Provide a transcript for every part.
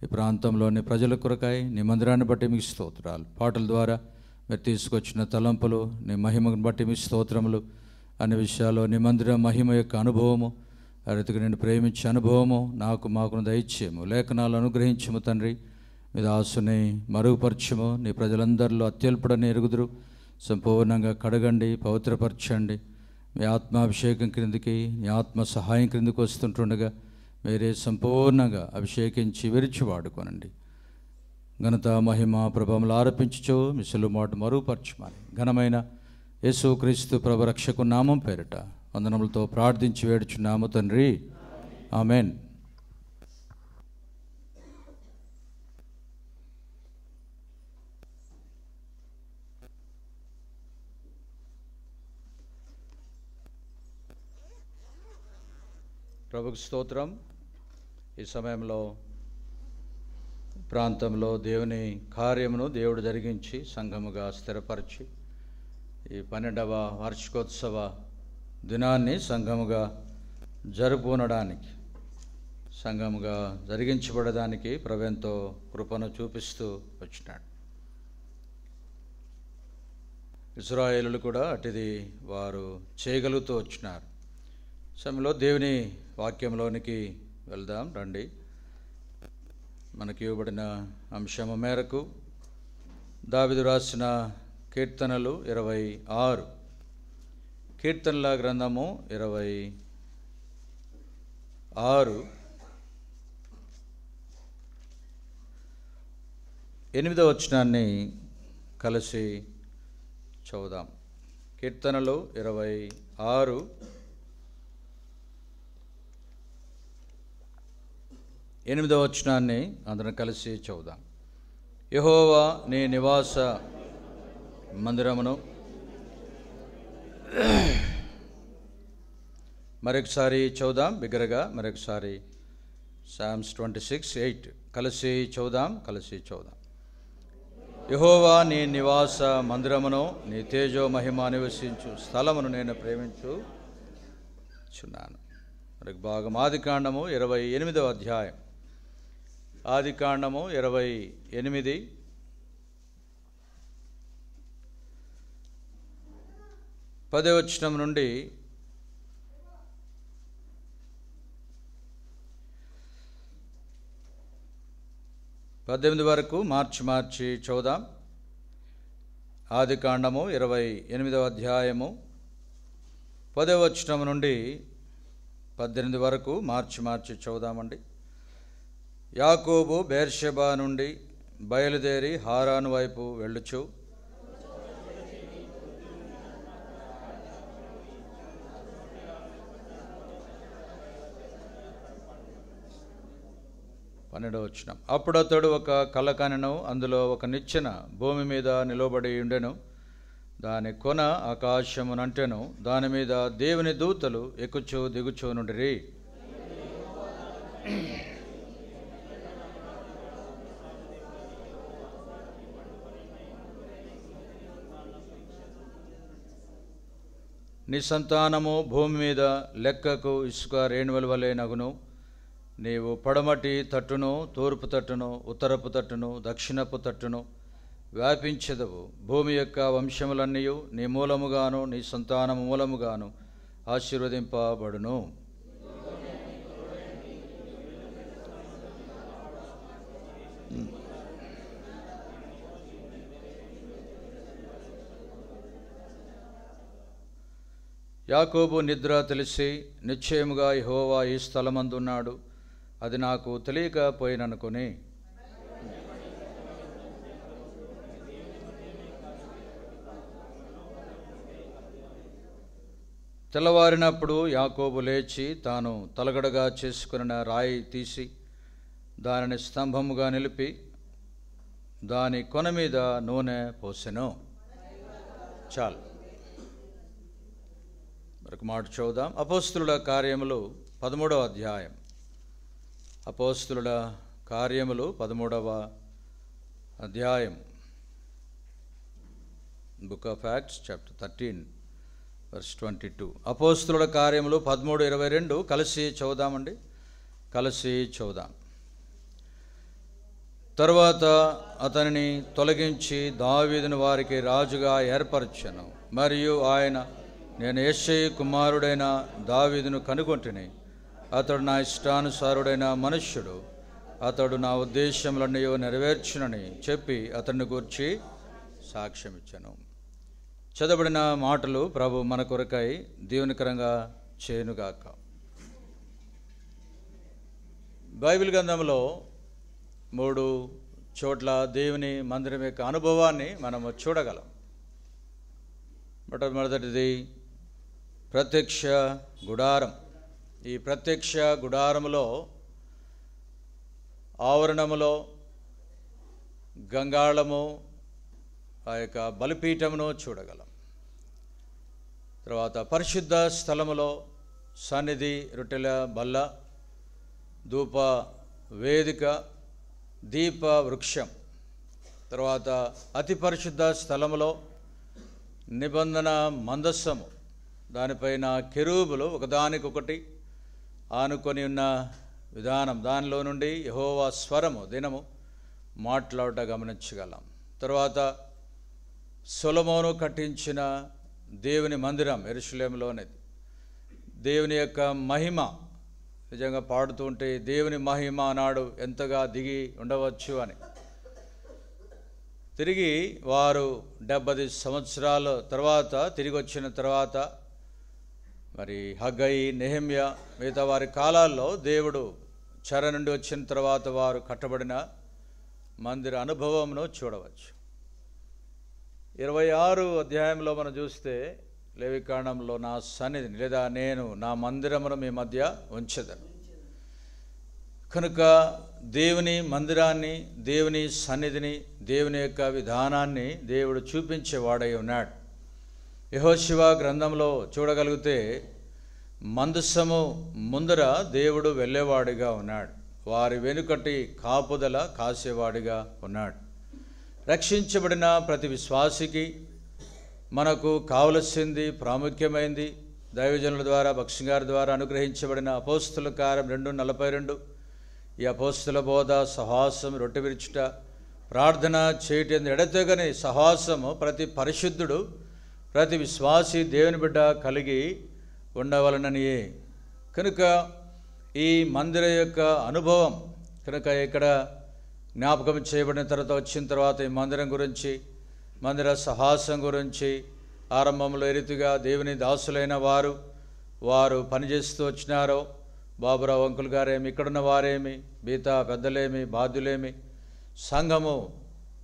ఈ ప్రాంతంలోని ప్రజల కొరకాయ నీ మందిరాన్ని బట్టి మీకు స్తోత్రాలు. పాటల ద్వారా మీరు తీసుకొచ్చిన తలంపులు, నీ మహిమను బట్టి మీ స్తోత్రములు. అన్ని విషయాల్లో నీ మందిర మహిమ యొక్క అనుభవము, ఆ రీతిగా నేను ప్రేమించే అనుభవము మాకును దయచేయము. లేఖనాలు అనుగ్రహించము తండ్రి. మీ దాసుని మరుగుపరచము. నీ ప్రజలందరిలో అత్యల్పుడని ఎరుగుదురు. సంపూర్ణంగా కడగండి, పవిత్రపరచండి. మీ ఆత్మాభిషేకం క్రిందికి, నీ ఆత్మ సహాయం క్రిందికి వస్తుంటుండగా మీరే సంపూర్ణంగా అభిషేకించి విరిచి వాడుకోనండి. ఘనత మహిమ ప్రభావములు ఆరోపించుచో మీ సిలువ మాట మరుగుపరచమని ఘనమైన యేసుక్రీస్తు ప్రభు రక్షకు నామం పేరిట వందనములతో ప్రార్థించి వేడుచున్నాము తండ్రి. ఆమెన్. ప్రభుకు స్తోత్రం. ఈ సమయంలో ప్రాంతంలో దేవుని కార్యమును దేవుడు జరిగించి సంఘముగా స్థిరపరిచి ఈ 12వ వార్షికోత్సవ దినాన్ని సంఘముగా జరుపుకొనడానికి, సంఘముగా జరిగించబడడానికి ప్రభువెంతో కృపను చూపిస్తూ వచ్చినాడు. ఇశ్రాయేలులు కూడా అటుది వారు చేయగలుగుతూ వచ్చినారు. సమయంలో దేవుని వాక్యంలోనికి వెళ్దాం రండి. మనకి ఇవ్వబడిన అంశము మేరకు దావీదు రాసిన కీర్తనలు 26, కీర్తనల గ్రంథము 26 8వ వచనాన్ని కలిసి చదువుదాం. కీర్తనలు 26 8వ వచనాన్ని అందరం కలిసి చదువుదాం. యెహోవా నీ నివాస మందిరమును, మరొకసారి చదువుదాం బిగ్గరగా, మరొకసారి Psalms 26:8 కలిసి చదువుదాం. యెహోవా నీ నివాస మందిరమును, నీ తేజో మహిమ నివసించు స్థలమును నేను ప్రేమించుచున్నాను. మరొక భాగం ఆదికాండము 28వ అధ్యాయం. ఆదికాండము 28 10వ వచనం నుండి 18 వరకు మార్చి చదువుదాం. ఆదికాండము 28వ అధ్యాయము 10వ వచనం నుండి 18 వరకు మార్చి చదువుదామండి. యాకోబు బెర్షెబా నుండి బయలుదేరి హారాను వైపు వెళ్ళుచు వచనం. అప్పుడతడు ఒక కల కనెను. అందులో ఒక నిచ్చెన భూమి మీద నిలబడి ఉండెను. దాని కొన ఆకాశమునంటెను. దాని మీద దేవుని దూతలు ఎక్కుచూ దిగుచూ నుండిరి. నీ సంతానము భూమి మీద లెక్కకు ఇసుక రేణువల వలె నగును. నీవు పడమటి తట్టును, తూర్పు తట్టును, ఉత్తరపు తట్టును, దక్షిణపు తట్టును వ్యాపించెదవు. భూమి యొక్క వంశములన్నీ నీ మూలముగాను నీ సంతానము మూలముగాను ఆశీర్వదింపబడును. యాకోబు నిద్ర తెలిసి నిశ్చయముగా యెహోవా ఈ స్థలమందున్నాడు, అది నాకు తెలియకపోయిననుకొని తెల్లవారినప్పుడు యాకోబు లేచి తాను తలగడగా చేసుకున్న రాయి తీసి దానిని స్తంభముగా నిలిపి దాని కొన మీద నూనె పోసెను. చాలు, మరొక మాట చూద్దాం. అపోస్తులుల కార్యములు 13వ అధ్యాయం. అపోస్తులుల కార్యములు 13వ అధ్యాయం. Book of acts chapter 13 verse 22. అపోస్తులుల కార్యములు 13:22 కలిసి చదువుదామండి. కలిసి చదువుదాం. తరువాత అతనిని తొలగించి దావీదును వారికి రాజుగా ఏర్పరచెను. మరియు ఆయన, నేను యెష్షయి కుమారుడైన దావీదును కనుగొంటిని, అతడు నా ఇష్టానుసారుడైన మనుష్యుడు, అతడు నా ఉద్దేశములన్నీ నెరవేర్చునని చెప్పి అతన్ని గూర్చి సాక్ష్యం ఇచ్చాను. చదవబడిన మాటలు ప్రభు మన కొరకై దీవెనకరంగా చేయునుగాక. బైబిల్ గ్రంథంలో 3 చోట్ల దేవుని మందిరం యొక్క అనుభవాన్ని మనము చూడగలం. మొట్టమొదటిది ప్రత్యక్ష గుడారం. ఈ ప్రత్యక్ష గుడారములో ఆవరణములో గంగాళము, ఆ యొక్క బలిపీఠమును చూడగలం. తర్వాత పరిశుద్ధ స్థలములో సన్నిధి, రొట్టెల బల్ల, ధూప వేదిక, దీప వృక్షం. తర్వాత అతి పరిశుద్ధ స్థలములో నిబంధన మందస్సము, దానిపైన కెరూబులు ఒకదానికొకటి ఆనుకొని ఉన్న విధానం, దానిలో నుండి యెహోవా స్వరము దినము మాట్లాడుట గమనించగలం. తర్వాత సొలొమోను కట్టించిన దేవుని మందిరం యెరూషలేములోనిది. దేవుని యొక్క మహిమ నిజంగా పాడుతూ ఉంటే దేవుని మహిమ నాడు ఎంతగా దిగి ఉండవచ్చు అని. తిరిగి వారు 70 సంవత్సరాల తర్వాత తిరిగి వచ్చిన తర్వాత మరి హగ్గై, నెహెమ్యా మిగతా వారి కాలాల్లో దేవుడు చెర నుండి వచ్చిన తర్వాత వారు కట్టబడిన మందిర అనుభవంను చూడవచ్చు. 26 అధ్యాయంలో మనం చూస్తే లేవికాండంలో నా సన్నిధిని లేదా నేను నా మందిరమును మీ మధ్య ఉంచెదను. కనుక దేవుని మందిరాన్ని, దేవుని సన్నిధిని, దేవుని యొక్క విధానాన్ని దేవుడు చూపించేవాడై ఉన్నాడు. యెహోషువ గ్రంథంలో చూడగలిగితే మందసము ముందర దేవుడు వెళ్ళేవాడిగా ఉన్నాడు, వారి వెనుకటి కాపుదల కాసేవాడిగా ఉన్నాడు. రక్షించబడిన ప్రతి విశ్వాసికి మనకు కావలసింది, ప్రాముఖ్యమైంది దైవజనుల ద్వారా, భక్ష్యం గారి ద్వారా అనుగ్రహించబడిన అపోస్తుల కార్యం 2:42. ఈ అపోస్తుల బోధ, సహవాసం, రొట్టె విరుచుట, ప్రార్థన చేయటం, ఎడతెగని సహవాసము ప్రతి పరిశుద్ధుడు, ప్రతి విశ్వాసి దేవుని బిడ్డ కలిగి ఉండవలననియే. కనుక ఈ మందిర యొక్క అనుభవం కనుక ఇక్కడ జ్ఞాపకం చేయబడిన తర్వాత వచ్చిన తర్వాత ఈ మందిరం గురించి, మందిర సహాసం గురించి ఆరంభంలో ఏ రీతిగా దేవుని దాసులైన వారు పనిచేస్తూ వచ్చినారో, బాబురావు అంకుల్ గారేమి, ఇక్కడున్న వారేమి, మిగతా పెద్దలేమి, బాధ్యులేమి, సంఘము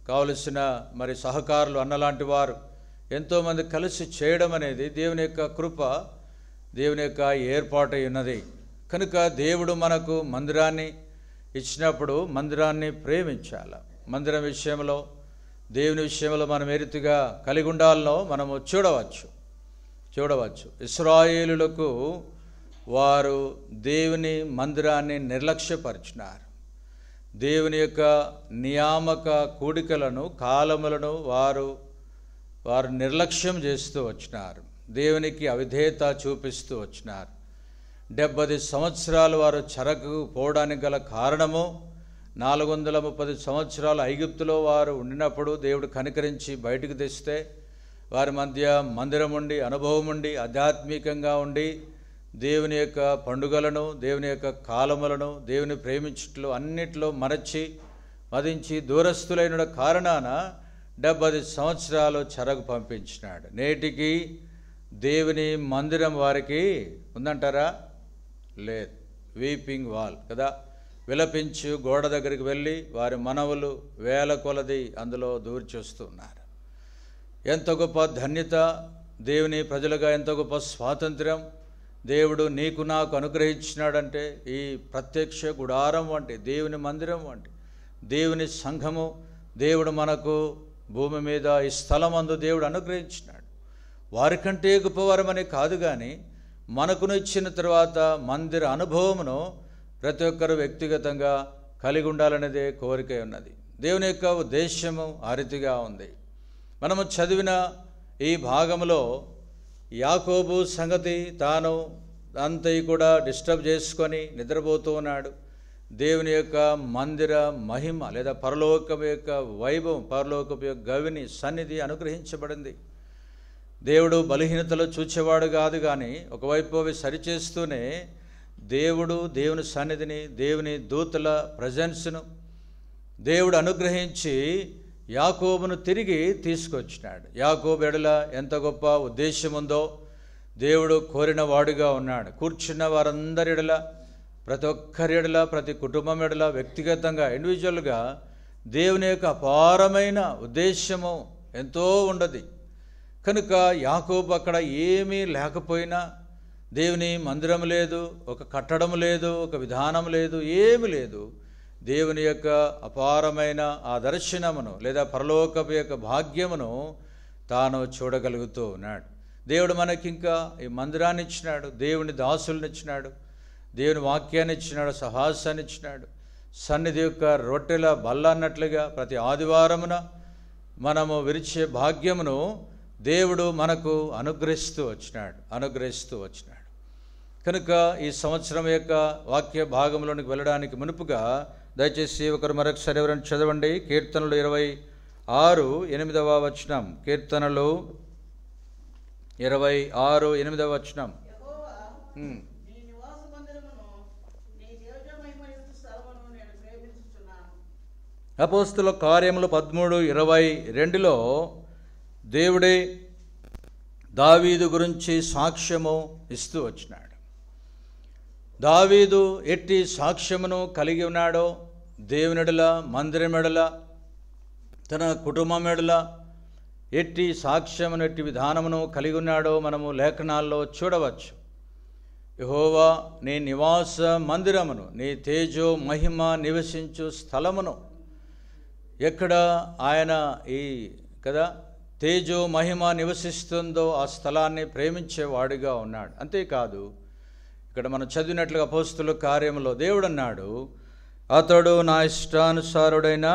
కావలసిన మరి సహకారులు అన్నలాంటి వారు ఎంతోమంది కలిసి చేయడం అనేది దేవుని యొక్క కృప, దేవుని యొక్క ఏర్పాటై ఉన్నది. కనుక దేవుడు మనకు మందిరాన్ని ఇచ్చినప్పుడు మందిరాన్ని ప్రేమించాలి. మందిరం విషయంలో, దేవుని విషయంలో మనం ఏ రీతిగా కలిగి ఉండాలనో మనము చూడవచ్చు. ఇశ్రాయేలులకు వారు దేవుని మందిరాన్ని నిర్లక్ష్యపరిచినారు. దేవుని యొక్క నియామక కూడికలను, కాలములను వారు నిర్లక్ష్యం చేస్తూ వచ్చినారు. దేవునికి అవిధేయత చూపిస్తూ వచ్చినారు. 70 సంవత్సరాలు వారు చెరకు పోవడానికి గల కారణము 430 సంవత్సరాలు ఐగుప్తులో వారు ఉండినప్పుడు దేవుడు కనికరించి బయటకు తెస్తే వారి మధ్య మందిరం ఉండి, అనుభవం ఉండి, ఆధ్యాత్మికంగా ఉండి దేవుని యొక్క పండుగలను, దేవుని యొక్క కాలములను, దేవుని ప్రేమించుట్లో అన్నిట్లో మదించి దూరస్తులైన కారణాన 70 సంవత్సరాలు చెరకు పంపించినాడు. నేటికి దేవుని మందిరం వారికి ఉందంటారా? లేదు. వీపింగ్ వాల్ కదా, విలపించు గోడ దగ్గరికి వెళ్ళి వారి మనవులు వేల కొలది అందులో దూర్చొస్తున్నారు. ఎంత గొప్ప ధన్యత, దేవుని ప్రజలుగా ఎంత గొప్ప స్వాతంత్ర్యం దేవుడు నీకు నాకు అనుగ్రహించినాడంటే, ఈ ప్రత్యక్ష గుడారం వంటి దేవుని మందిరం వంటి దేవుని సంఘము దేవుడు మనకు భూమి మీద ఈ స్థలమందు దేవుడు అనుగ్రహించినాడు. వారికంటే గొప్పవారమని కాదు, కానీ మనకును ఇచ్చిన తర్వాత మందిర అనుభవమును ప్రతి ఒక్కరు వ్యక్తిగతంగా కలిగి ఉండాలనేదే కోరిక ఉన్నది. దేవుని యొక్క ఉద్దేశ్యము ఆ రీతిగా ఉంది. మనము చదివిన ఈ భాగంలో యాకోబు సంగతి తాను అంతయి కూడా డిస్టర్బ్ చేసుకొని నిద్రపోతూ ఉన్నాడు. దేవుని యొక్క మందిర మహిమ లేదా పరలోకం యొక్క వైభవం, పరలోకం యొక్క గవిని సన్నిధి అనుగ్రహించబడింది. దేవుడు బలహీనతలో చూచేవాడు కాదు, కానీ ఒకవైపు అవి సరిచేస్తూనే దేవుని సన్నిధిని, దేవుని దూతల ప్రజెన్స్ను దేవుడు అనుగ్రహించి యాకోబును తిరిగి తీసుకొచ్చినాడు. యాకోబు ఎడల ఎంత గొప్ప ఉద్దేశం ఉందో దేవుడు కోరిన వాడుగా ఉన్నాడు. కూర్చున్న వారందరి ఎడల, ప్రతి ఒక్కరి ఎడల, ప్రతి కుటుంబం ఎడల, వ్యక్తిగతంగా, ఇండివిజువల్గా దేవుని యొక్క అపారమైన ఉద్దేశము ఎంతో ఉండదు. కనుక యాకోబు అక్కడ ఏమీ లేకపోయినా, దేవుని మందిరం లేదు, ఒక కట్టడం లేదు, ఒక విధానం లేదు, ఏమి లేదు, దేవుని యొక్క అపారమైన ఆ దర్శనమును లేదా పరలోకపు యొక్క భాగ్యమును తాను చూడగలుగుతూ ఉన్నాడు. దేవుడు మనకింకా ఈ మందిరాన్ని ఇచ్చినాడు, దేవుని దాసులను ఇచ్చినాడు, దేవుని వాక్యాన్ని ఇచ్చినాడు, సహాసాన్ని ఇచ్చినాడు. సన్నిధి యొక్క రొట్టెల బల్ల అన్నట్లుగా ప్రతి ఆదివారమున మనము విరిచే భాగ్యమును దేవుడు మనకు అనుగ్రహిస్తూ వచ్చినాడు. కనుక ఈ సంవత్సరం యొక్క వాక్య భాగంలోనికి వెళ్ళడానికి మునుపుగా దయచేసి ఒకరు మరొకసారి ఎవరైనా చదవండి. కీర్తనలు 26:8 కీర్తనలు 26:8 అపోస్తుల కార్యములు 13:22 దేవుడే దావీదు గురించి సాక్ష్యము ఇస్తూ వచ్చినాడు. దావీదు ఎట్టి సాక్ష్యమును కలిగి ఉన్నాడో, దేవునిడల, మందిరమెడల, తన కుటుంబం ఎడల ఎట్టి సాక్ష్యమును, ఎట్టి విధానమును కలిగి ఉన్నాడో మనము లేఖనాల్లో చూడవచ్చు. యెహోవా నీ నివాస మందిరమును, నీ తేజో మహిమ నివసించు స్థలమును, ఎక్కడ ఆయన ఈ తేజో మహిమ నివసిస్తుందో ఆ స్థలాన్ని ప్రేమించేవాడిగా ఉన్నాడు. అంతేకాదు, ఇక్కడ మనం చదివినట్లుగా అపోస్తుల కార్యములో దేవుడు అన్నాడు, అతడు నా ఇష్టానుసారుడైన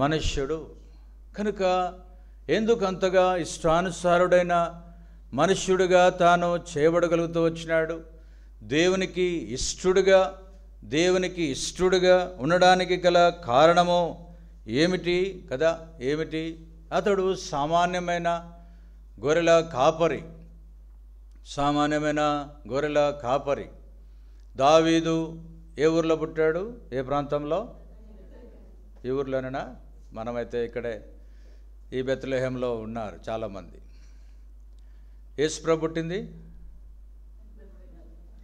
మనుష్యుడు. కనుక ఎందుకు అంతగా ఇష్టానుసారుడైన మనుష్యుడిగా తాను చేయబడగలుగుతూ వచ్చినాడు? దేవునికి ఇష్టుడుగా ఉండడానికి గల కారణము ఏమిటి ఏమిటి? అతడు సామాన్యమైన గొర్రెల కాపరి. దావీదు ఏ ఊర్లో పుట్టాడు? ఏ ప్రాంతంలో? ఈ ఊర్లోనేనా? మనమైతే ఇక్కడే ఈ బెత్లెహేంలో ఉన్నారు చాలామంది. యేసుప్రభు పుట్టింది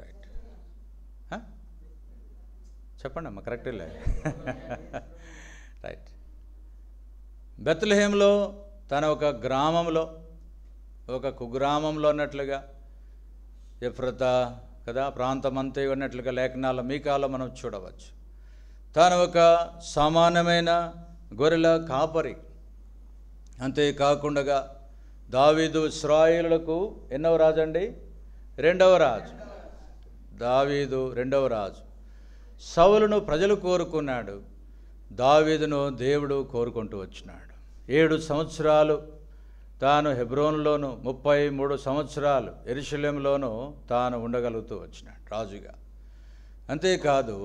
రైట్, చెప్పండి అమ్మ, కరెక్టేలే. రైట్. బెత్లెహేంలో తన ఒక గ్రామంలో, ఒక కుగ్రామంలో అన్నట్లుగా, ఎఫ్రతా ప్రాంతమంతా ఉన్నట్లుగా లేఖనాల మీకాలో మనం చూడవచ్చు. తాను ఒక సామాన్యమైన గొర్రెల కాపరి. అంతేకాకుండా దావీదు ఇశ్రాయేలులకు ఎన్నవ రాజు అండి? 2వ రాజు. దావీదు 2వ రాజు. సౌలును ప్రజలు కోరుకున్నాడు, దావీదును దేవుడు కోరుకుంటూ వచ్చినాడు. 7 సంవత్సరాలు తాను హెబ్రోన్లోను, 33 సంవత్సరాలు యెరూషలేములోను తాను ఉండగలుగుతూ వచ్చినాడు రాజుగా. అంతేకాదు,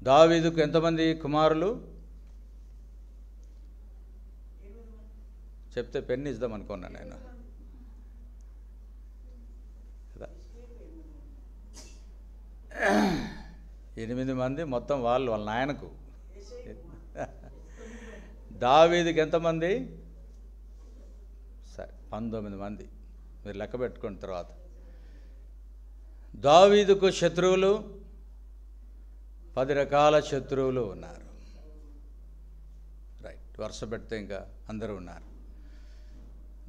దావీదుకు ఎంతమంది కుమారులు? చెప్తే పెన్ ఇద్దాం అనుకున్నా నేను. 8 మంది మొత్తం వాళ్ళ నాయనకు. దావీదుకి ఎంతమంది? సరే, 19 మంది. మీరు లెక్క పెట్టుకున్న తర్వాత దావీదుకు శత్రువులు 10 రకాల శత్రువులు ఉన్నారు. రైట్, వరుస పెడితే ఇంకా అందరూ ఉన్నారు.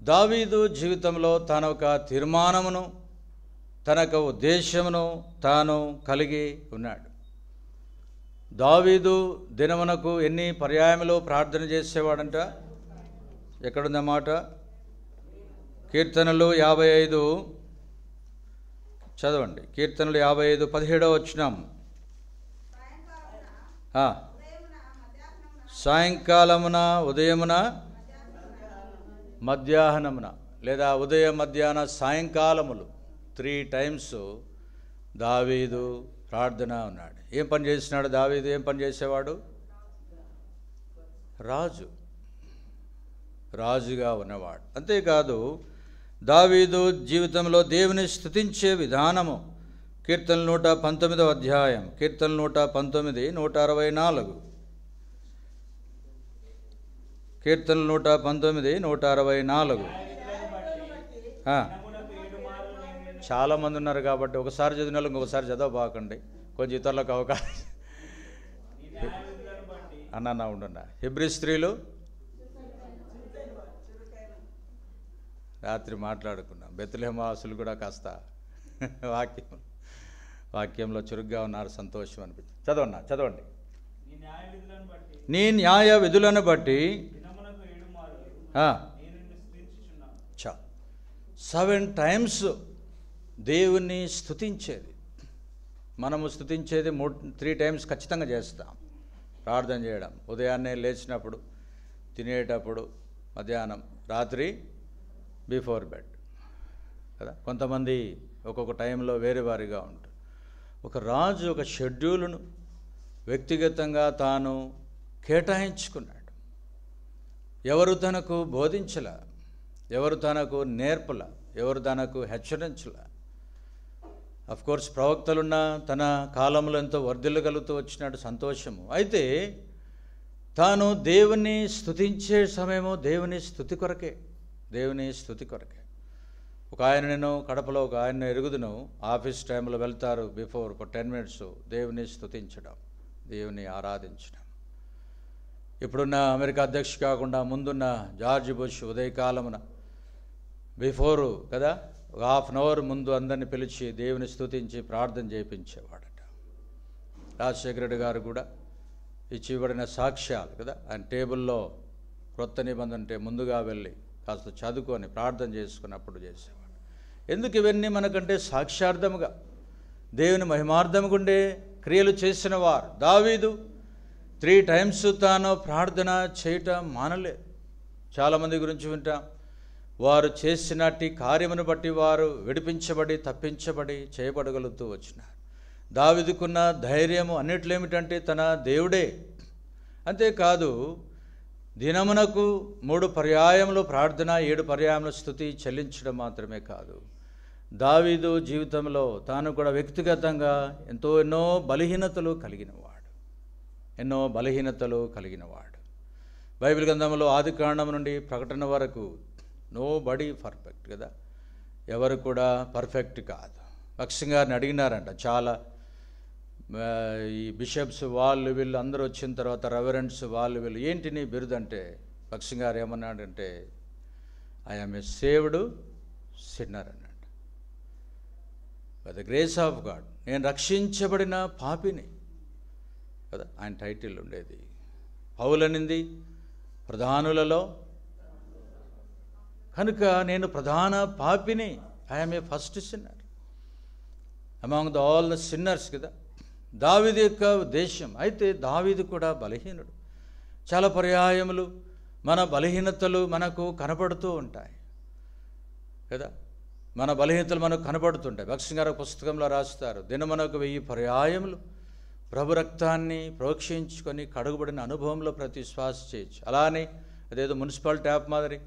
దావీదు జీవితంలో తన ఒక తీర్మానమును, తన ఒక ఉద్దేశమును తాను కలిగి ఉన్నాడు. దావీదు దినమునకు ఎన్ని పర్యాయములు ప్రార్థన చేసేవాడంట? ఎక్కడుందన్నమాట? కీర్తనలు 55 చదవండి. కీర్తనలు 55 17వ వచనం. సాయంకాలమున, ఉదయమున, మధ్యాహ్నమున, లేదా ఉదయ, మధ్యాహ్న, సాయంకాలములు 3 times దావీదు ప్రార్థన ఉన్నాడు. ఏం పని చేసినాడు దావీదు? ఏం పని చేసేవాడు? రాజుగా ఉన్నవాడు. అంతేకాదు దావీదు జీవితంలో దేవుని స్తుతించే విధానము కీర్తనలు 119వ అధ్యాయం, కీర్తనలు 119, 164. కీర్తనలు 119, 164. చాలామంది ఉన్నారు కాబట్టి ఒకసారి చదివిన వాళ్ళు ఇంకొకసారి చదవబాకండి, కొంచెం ఇతరులకు అవకాశం. అన్నా ఉండున్నా. హెబ్రీ స్త్రీలు రాత్రి మాట్లాడుకున్నాం. బెత్లెహేమవాసులు కూడా కాస్త వాక్యంలో చురుగ్గా ఉన్నారు, సంతోషం అనిపించింది. చదవండి. నీ న్యాయ విధులను బట్టి 7 times దేవుణ్ణి స్తుతించేది. మనము స్తుతించేది 3 times ఖచ్చితంగా చేస్తాం. ప్రార్థన చేయడం ఉదయాన్నే లేచినప్పుడు, తినేటప్పుడు, మధ్యాహ్నం, రాత్రి బిఫోర్ బెడ్ కదా. కొంతమంది ఒక్కొక్క టైంలో వేరే వారిగా ఉంటారు. ఒక రాజు ఒక షెడ్యూల్ను వ్యక్తిగతంగా తాను కేటాయించుకున్నాడు. ఎవరు తనకు బోధించలా, ఎవరు తనకు నేర్పలా, ఎవరు తనకు హెచ్చరించలా. అఫ్కోర్స్ ప్రవక్తలున్న తన కాలంలో ఎంతో వర్ధిల్లగలుగుతూ వచ్చినాడు, సంతోషము. అయితే తాను దేవుని స్తుతించే సమయము దేవుని స్తుతి కొరకే. ఒక ఆయన, నేను కడపలో ఒక ఆయన ఎరుగుదును, ఆఫీస్ టైంలో వెళ్తారు, బిఫోర్ ఒక 10 minutes దేవుని స్తుతించడం, దేవుని ఆరాధించడం. ఇప్పుడున్న అమెరికా అధ్యక్షుడు కాకుండా ముందున్న జార్జ్ బుష్ ఉదయకాలమున బిఫోరు కదా, ఒక 1/2 hour ముందు అందరిని పిలిచి దేవుని స్తుతించి ప్రార్థన చేయించేవాడట. రాజశేఖర రెడ్డి గారు కూడా ఇవ్వబడిన సాక్ష్యాలు కదా, ఆయన టేబుల్లో క్రొత్త నిబంధన అంటే ముందుగా వెళ్ళి కాస్త చదువుకొని ప్రార్థన చేసుకున్నప్పుడు చేసేవాడు. ఎందుకు ఇవన్నీ? మనకంటే సాక్ష్యార్థముగా దేవుని మహిమార్థముగా ఉండే క్రియలు చేసిన వారు. దావీదు 3 times తాను ప్రార్థన చేయటం మానలేదు. చాలామంది గురించి వింటాం, వారు చేసినట్టి కార్యమును బట్టి వారు విడిపించబడి, తప్పించబడి, చేయబడగలుగుతూ వచ్చినారు. దావీదుకున్న ధైర్యము అన్నిట్లో ఏమిటంటే తన దేవుడే. అంతేకాదు దినమునకు 3 పర్యాయములు ప్రార్థన, 7 పర్యాయములు స్తుతి చెల్లించడం మాత్రమే కాదు, దావీదు జీవితంలో తాను కూడా వ్యక్తిగతంగా ఎన్నో బలహీనతలు కలిగినవాడు. బైబిల్ గ్రంథంలో ఆదికాండం నుండి ప్రకటన వరకు నో బడీ పర్ఫెక్ట్ కదా, ఎవరు కూడా పర్ఫెక్ట్ కాదు. భక్సింగ్ గారిని అడిగినారంట చాలా, ఈ బిషప్స్ వాళ్ళు వీళ్ళు అందరూ వచ్చిన తర్వాత రెవరెండ్స్ వాళ్ళు వీళ్ళు, ఏంటి నీ బిరుదు అంటే భక్సింగ్ గారు ఏమన్నాడంటే, ఐఎమ్ ఏ సేవ్డ్ సిన్నర్ అన్నాడు. By the grace of God, నేను రక్షించబడిన పాపిని కదా ఆయన టైటిల్ ఉండేది. పౌలనింది ప్రధానులలో కనుక నేను ప్రధాన పాపిని. I'm a first sinner among all the sinners కదా దావీదు యొక్క ఉద్దేశం. అయితే దావీదు కూడా బలహీనుడు. చాలా పర్యాయములు మన బలహీనతలు మనకు కనపడుతూ ఉంటాయి కదా, మన బలహీనతలు మనకు కనపడుతుంటాయి. భక్సింగ్ గారు పుస్తకంలో రాస్తారు, దినమునకు 1000 పర్యాయములు ప్రభు రక్తాన్ని ప్రోక్షించుకొని కడుగుబడిన అనుభవంలో ప్రతి శ్వాస చేయొచ్చు. అలానే అదేదో మున్సిపల్ ట్యాప్ మాదిరి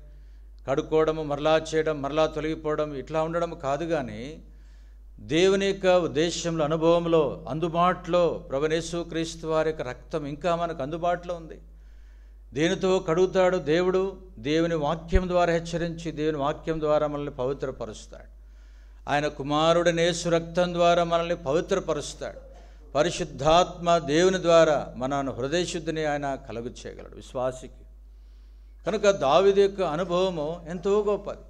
కడుక్కోవడము, మరలా చేయడం, మరలా తొలగిపోవడం ఇట్లా ఉండడం కాదు. కానీ దేవుని యొక్క ఉద్దేశంలో, అనుభవంలో, అందుబాటులో ప్రభువైన యేసుక్రీస్తు వారి యొక్క రక్తం ఇంకా మనకు అందుబాటులో ఉంది. దేనితో కడుగుతాడు దేవుడు? దేవుని వాక్యం ద్వారా హెచ్చరించి, దేవుని వాక్యం ద్వారా మనల్ని పవిత్రపరుస్తాడు. ఆయన కుమారుడైన యేసు రక్తం ద్వారా మనల్ని పవిత్రపరుస్తాడు. పరిశుద్ధాత్మ దేవుని ద్వారా మన హృదయ శుద్ధిని ఆయన కలుగు చేయగలడు విశ్వాసికి. కనుక దావీదు యొక్క అనుభవము ఎంతో గొప్పది.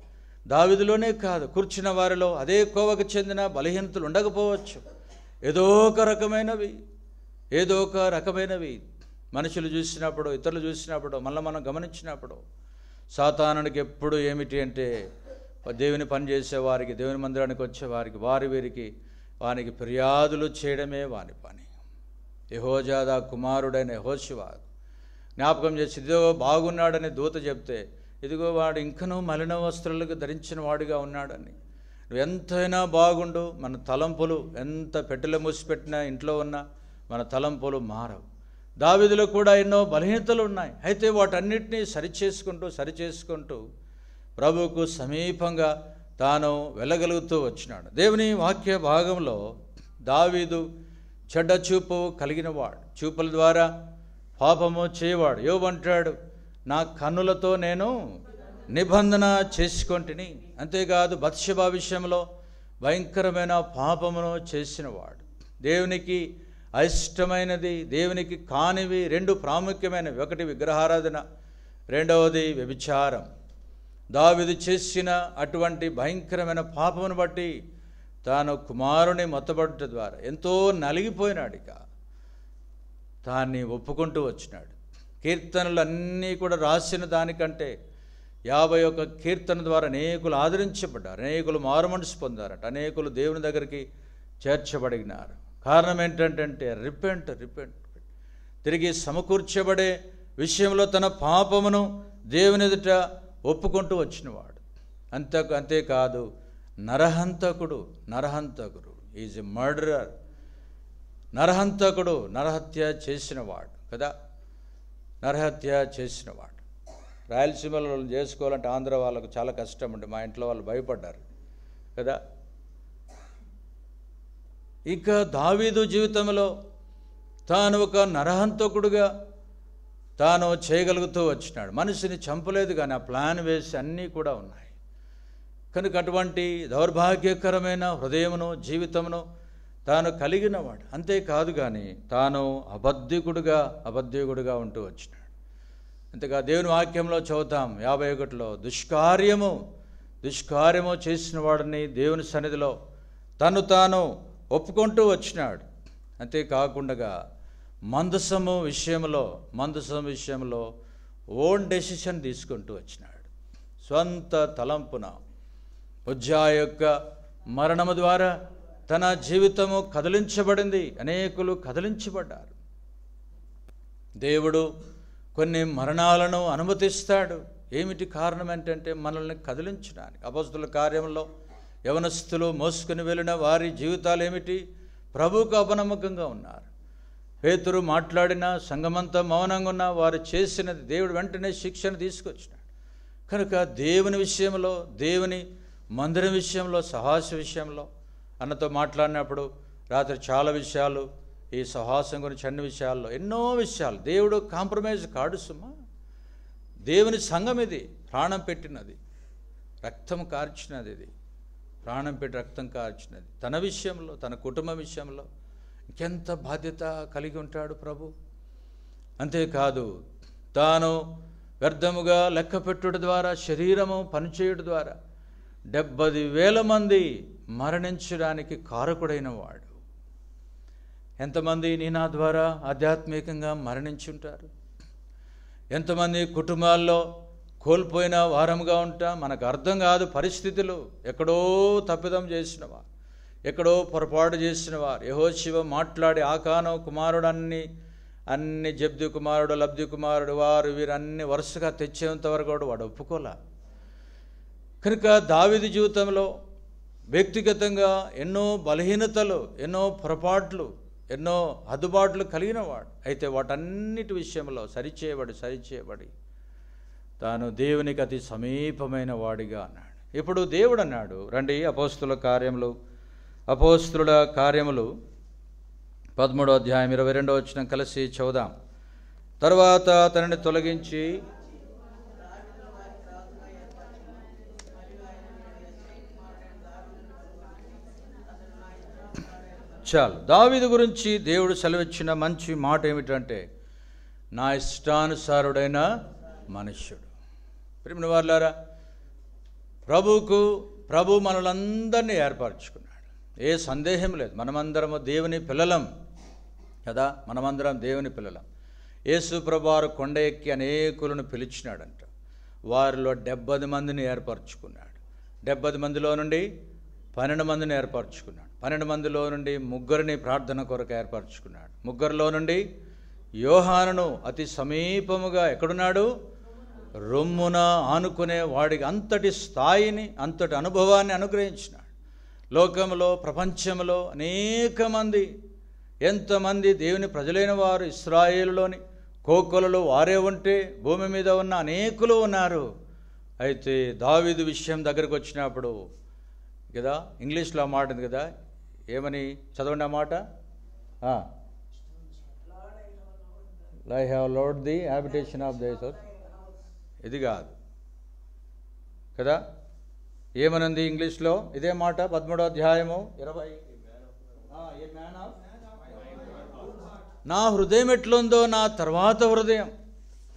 దావీదులోనే కాదు, కూర్చున్న వారిలో అదే కోవకు చెందిన బలహీనతలు ఉండకపోవచ్చు. ఏదో ఒక రకమైనవి మనుషులు చూసినప్పుడు, ఇతరులు చూసినప్పుడు, మళ్ళీ మనం గమనించినప్పుడు సాతానునికి ఎప్పుడు ఏమిటి అంటే, దేవుని పని చేసేవారికి, దేవుని మందిరానికి వచ్చేవారికి, వారికి ఫిర్యాదులు చేయడమే వాని పని. యెహోజాదా కుమారుడైన యెహోషువ జ్ఞాపకం చేసి, ఇదిగో బాగున్నాడని దూత చెప్తే, ఇదిగో వాడు ఇంకనూ మలిన వస్త్రాలకు ధరించిన వాడిగా ఉన్నాడని, నువ్వు ఎంతైనా బాగుండు, మన తలంపులు ఎంత పెట్టెలో మూసిపెట్టినా ఇంట్లో ఉన్న మన తలంపులు మారవు. దావీదులో కూడా ఎన్నో బలహీనతలు ఉన్నాయి. అయితే వాటన్నిటినీ సరిచేసుకుంటూ ప్రభువుకు సమీపంగా తాను వెళ్ళగలుగుతూ వచ్చినాడు. దేవుని వాక్య భాగంలో దావీదు చెడ్డ చూపు కలిగినవాడు, చూపుల ద్వారా పాపము చేయవాడు. యోబు అంటాడు, నా కన్నులతో నేను నిబంధన చేసుకొంటిని. అంతేకాదు బత్షెబా విషయంలో భయంకరమైన పాపమును చేసినవాడు. దేవునికి అయిష్టమైనది, దేవునికి కానివి రెండు ప్రాముఖ్యమైనవి. ఒకటి విగ్రహారాధన, రెండవది వ్యభిచారం. దావీదు చేసిన అటువంటి భయంకరమైన పాపమును బట్టి తాను కుమారుని మొత్తబడుట ద్వారా ఎంతో నలిగిపోయినాడు. ఇక దాన్ని ఒప్పుకుంటూ వచ్చినాడు. కీర్తనలు అన్నీ కూడా రాసిన దానికంటే 51 కీర్తన ద్వారా అనేకులు ఆదరించబడ్డారు, అనేకులు మారుమనసు పొందారట, అనేకులు దేవుని దగ్గరికి చేర్చబడినారు. కారణం ఏంటంటే రిపెంట్ తిరిగి సమకూర్చబడే విషయంలో తన పాపమును దేవుని ఎదుట ఒప్పుకుంటూ వచ్చినవాడు. అంతేకాదు నరహంతకుడు ఈజ్ ఎ మర్డరర్. నరహత్య చేసినవాడు కదా, నరహత్య చేసినవాడు. రాయలసీమలో చేసుకోవాలంటే ఆంధ్ర వాళ్ళకు చాలా కష్టం ఉండి మా ఇంట్లో వాళ్ళు భయపడ్డారు కదా. ఇక దావీదు జీవితంలో తాను ఒక నరహంతకుడుగా తాను చేయగలుగుతూ వచ్చినాడు. మనిషిని చంపలేదు కానీ ఆ ప్లాన్ వేసి అన్నీ కూడా ఉన్నాయి. కనుక అటువంటి దౌర్భాగ్యకరమైన హృదయమును జీవితమును తాను కలిగినవాడు. అంతేకాదు కానీ తాను అబద్ధికుడుగా ఉంటూ వచ్చినాడు. అంతేగా దేవుని వాక్యంలో చదువుతాం 51లో దుష్కార్యము చేసిన వాడిని దేవుని సన్నిధిలో తాను ఒప్పుకుంటూ వచ్చినాడు. అంతేకాకుండా మందసం విషయంలో ఓన్ డెసిషన్ తీసుకుంటూ వచ్చినాడు. స్వంత తలంపున ఉజ్జా యొక్క మరణము ద్వారా తన జీవితము కదిలించబడింది, అనేకులు కదిలించబడ్డారు. దేవుడు కొన్ని మరణాలను అనుమతిస్తాడు. ఏమిటి కారణం ఏంటంటే మనల్ని కదిలించడానికి. అపొస్తలుల కార్యంలో యవనస్తులు మోసుకుని వెళ్ళిన వారి జీవితాలు ఏమిటి? ప్రభువుకు అపనమ్మకంగా ఉన్నారు. పేతురు మాట్లాడినా సంఘమంతా మౌనంగా ఉన్నా వారు చేసినది దేవుడు వెంటనే శిక్షను తీసుకొచ్చినాడు. కనుక దేవుని విషయంలో, దేవుని మందిరం విషయంలో, సహవాస విషయంలో అన్నతో మాట్లాడినప్పుడు రాత్రి చాలా విషయాలు, ఈ సహవాసం గురించి అన్ని విషయాల్లో ఎన్నో విషయాలు దేవుడు కాంప్రమైజ్ కాడు సుమా. దేవుని సంఘం ఇది, ప్రాణం పెట్టినది, రక్తం కార్చినది, ఇది ప్రాణం పెట్టి రక్తం కార్చినది. తన విషయంలో, తన కుటుంబ విషయంలో ఇంకెంత బాధ్యత కలిగి ఉంటాడు ప్రభు. అంతేకాదు తాను వ్యర్థముగా లెక్క పెట్టుట ద్వారా, శరీరము పనిచేయుట ద్వారా 70,000 మంది మరణించడానికి కారకుడైన వాడు. ఎంతమంది నీ నా ద్వారా ఆధ్యాత్మికంగా మరణించుంటారు? ఎంతమంది కుటుంబాల్లో కోల్పోయిన వారముగా ఉంటాం. మనకు అర్థం కాదు పరిస్థితులు. ఎక్కడో తప్పిదం చేసినవారు, ఎక్కడో పొరపాటు చేసినవారు. యెహోషువ మాట్లాడి ఆకాను కుమారుడు అన్ని జబ్ది కుమారుడు, లబ్ది కుమారుడు, వారు వీరన్ని వరుసగా తెచ్చేంత వరకు కూడా వాడు ఒప్పుకోలే. కనుక దావీదు జీవితంలో వ్యక్తిగతంగా ఎన్నో బలహీనతలు, ఎన్నో పొరపాట్లు, ఎన్నో అదుబాట్లు కలిగిన వాడు. అయితే వాటన్నిటి విషయంలో సరిచేయబడి తాను దేవునికి అతి సమీపమైన వాడిగా అన్నాడు. ఇప్పుడు దేవుడు అన్నాడు, రండి అపోస్తుల కార్యములు 13వ అధ్యాయం 22వ వచనం కలిసి చదువుదాం. తరువాత అతనిని తొలగించి చాలు. దావీదు గురించి దేవుడు సెలవిచ్చిన మంచి మాట ఏమిటంటే, నా ఇష్టానుసారుడైన మనుష్యుడు. ప్రియమైన వారులారా, ప్రభు మనలందరినీ ఏర్పరచుకున్నాడు. ఏ సందేహం లేదు. మనమందరము దేవుని పిల్లలం కదా, మనమందరం దేవుని పిల్లలం. యేసు ప్రభువారు కొండ ఎక్కి అనేకులను పిలిచినాడంట. వారిలో 70 మందిని ఏర్పరచుకున్నాడు. 70 మందిలో నుండి 12 మందిని ఏర్పరచుకున్నాడు. 12 మందిలో నుండి 3 ప్రార్థన కొరకు ఏర్పరచుకున్నాడు. 3లో నుండి యోహానును అతి సమీపముగా ఎక్కడున్నాడు? రొమ్మున ఆనుకునే వాడికి అంతటి స్థాయిని, అంతటి అనుభవాన్ని అనుగ్రహించినాడు. లోకంలో, ప్రపంచంలో అనేక మంది, ఎంతమంది దేవుని ప్రజలైన వారు ఇశ్రాయేలులోని కోకొలలో వారే ఉంటే భూమి మీద ఉన్న అనేకులు ఉన్నారు. అయితే దావీదు విషయం దగ్గరకు వచ్చినప్పుడు కదా, ఇంగ్లీష్లో ఆ మాట ఉంది కదా, ఏమని చదవండి ఆ మాట. I have loved the habitation of the house. ఇది కాదు కదా, ఏమనుంది ఇంగ్లీష్లో ఇదే మాట 13వ అధ్యాయము 20. నా హృదయం ఎట్లుందో నా తర్వాత హృదయం,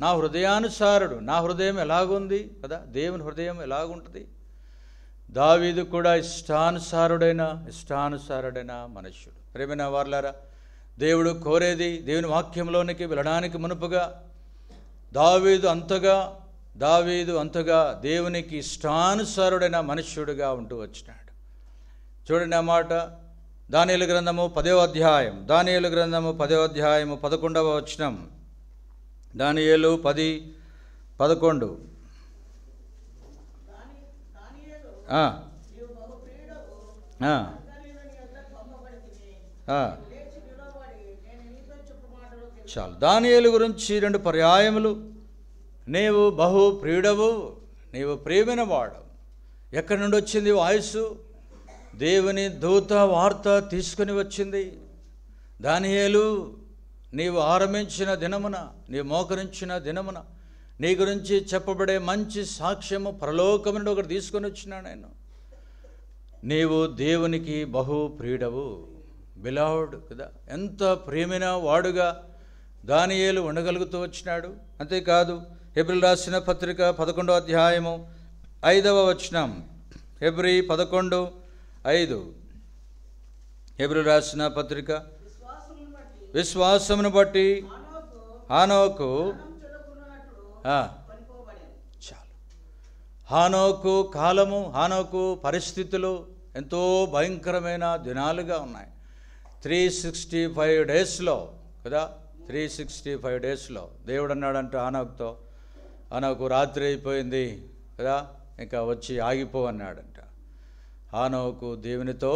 నా హృదయానుసారుడు. నా హృదయం ఎలాగుంది కదా, దేవుని హృదయం ఎలాగుంటుంది. దావీదు కూడా ఇష్టానుసారుడైన మనుష్యుడు. ప్రేమైన వారలారా, దేవుడు కోరేది దేవుని వాక్యంలోనికి వెళ్ళడానికి మునుపుగా దావీదు అంతగా దేవునికి ఇష్టానుసారుడైన మనుష్యుడిగా ఉంటూ వచ్చినాడు. చూడండి ఆ మాట, దానియేలు గ్రంథము 10వ అధ్యాయం, 11వ వచనం. దానియేలు 10:11. చాలు. దానియేలు గురించి 2 పర్యాయములు నీవు బహు ప్రియుడవు, నీవు ప్రియమైన వాడు. ఎక్కడి నుండి వచ్చింది వాయిస్? దేవుని దూత వార్త తీసుకుని వచ్చింది. దానియేలు, నీవు ఆరంభించిన దినమున, నీవు మోకరించిన దినమున నీ గురించి చెప్పబడే మంచి సాక్ష్యము పరలోకము నుండి ఒకటి తీసుకొని వచ్చినాడు నేను. నీవు దేవునికి బహు ప్రియుడవు, బిలవ్డ్ కదా. ఎంత ప్రియమైన వాడుగా దానియేలు ఉండగలుగుతూ వచ్చినాడు. అంతేకాదు, హెబ్రీయులకు రాసిన పత్రిక 11వ అధ్యాయము 5వ వచనం. హెబ్రీ 11:5. హెబ్రీయులకు రాసిన పత్రిక, విశ్వాసమును బట్టి హానోకు చాలు. హానోకు కాలము, హానోకు పరిస్థితులు ఎంతో భయంకరమైన దినాలుగా ఉన్నాయి. 365 డేస్లో కదా, 365 డేస్లో దేవుడు అన్నాడంట హానోకుతో, హానోకు రాత్రి అయిపోయింది కదా, ఇంకా వచ్చి ఆగిపో అన్నాడంట. హానోకు దేవునితో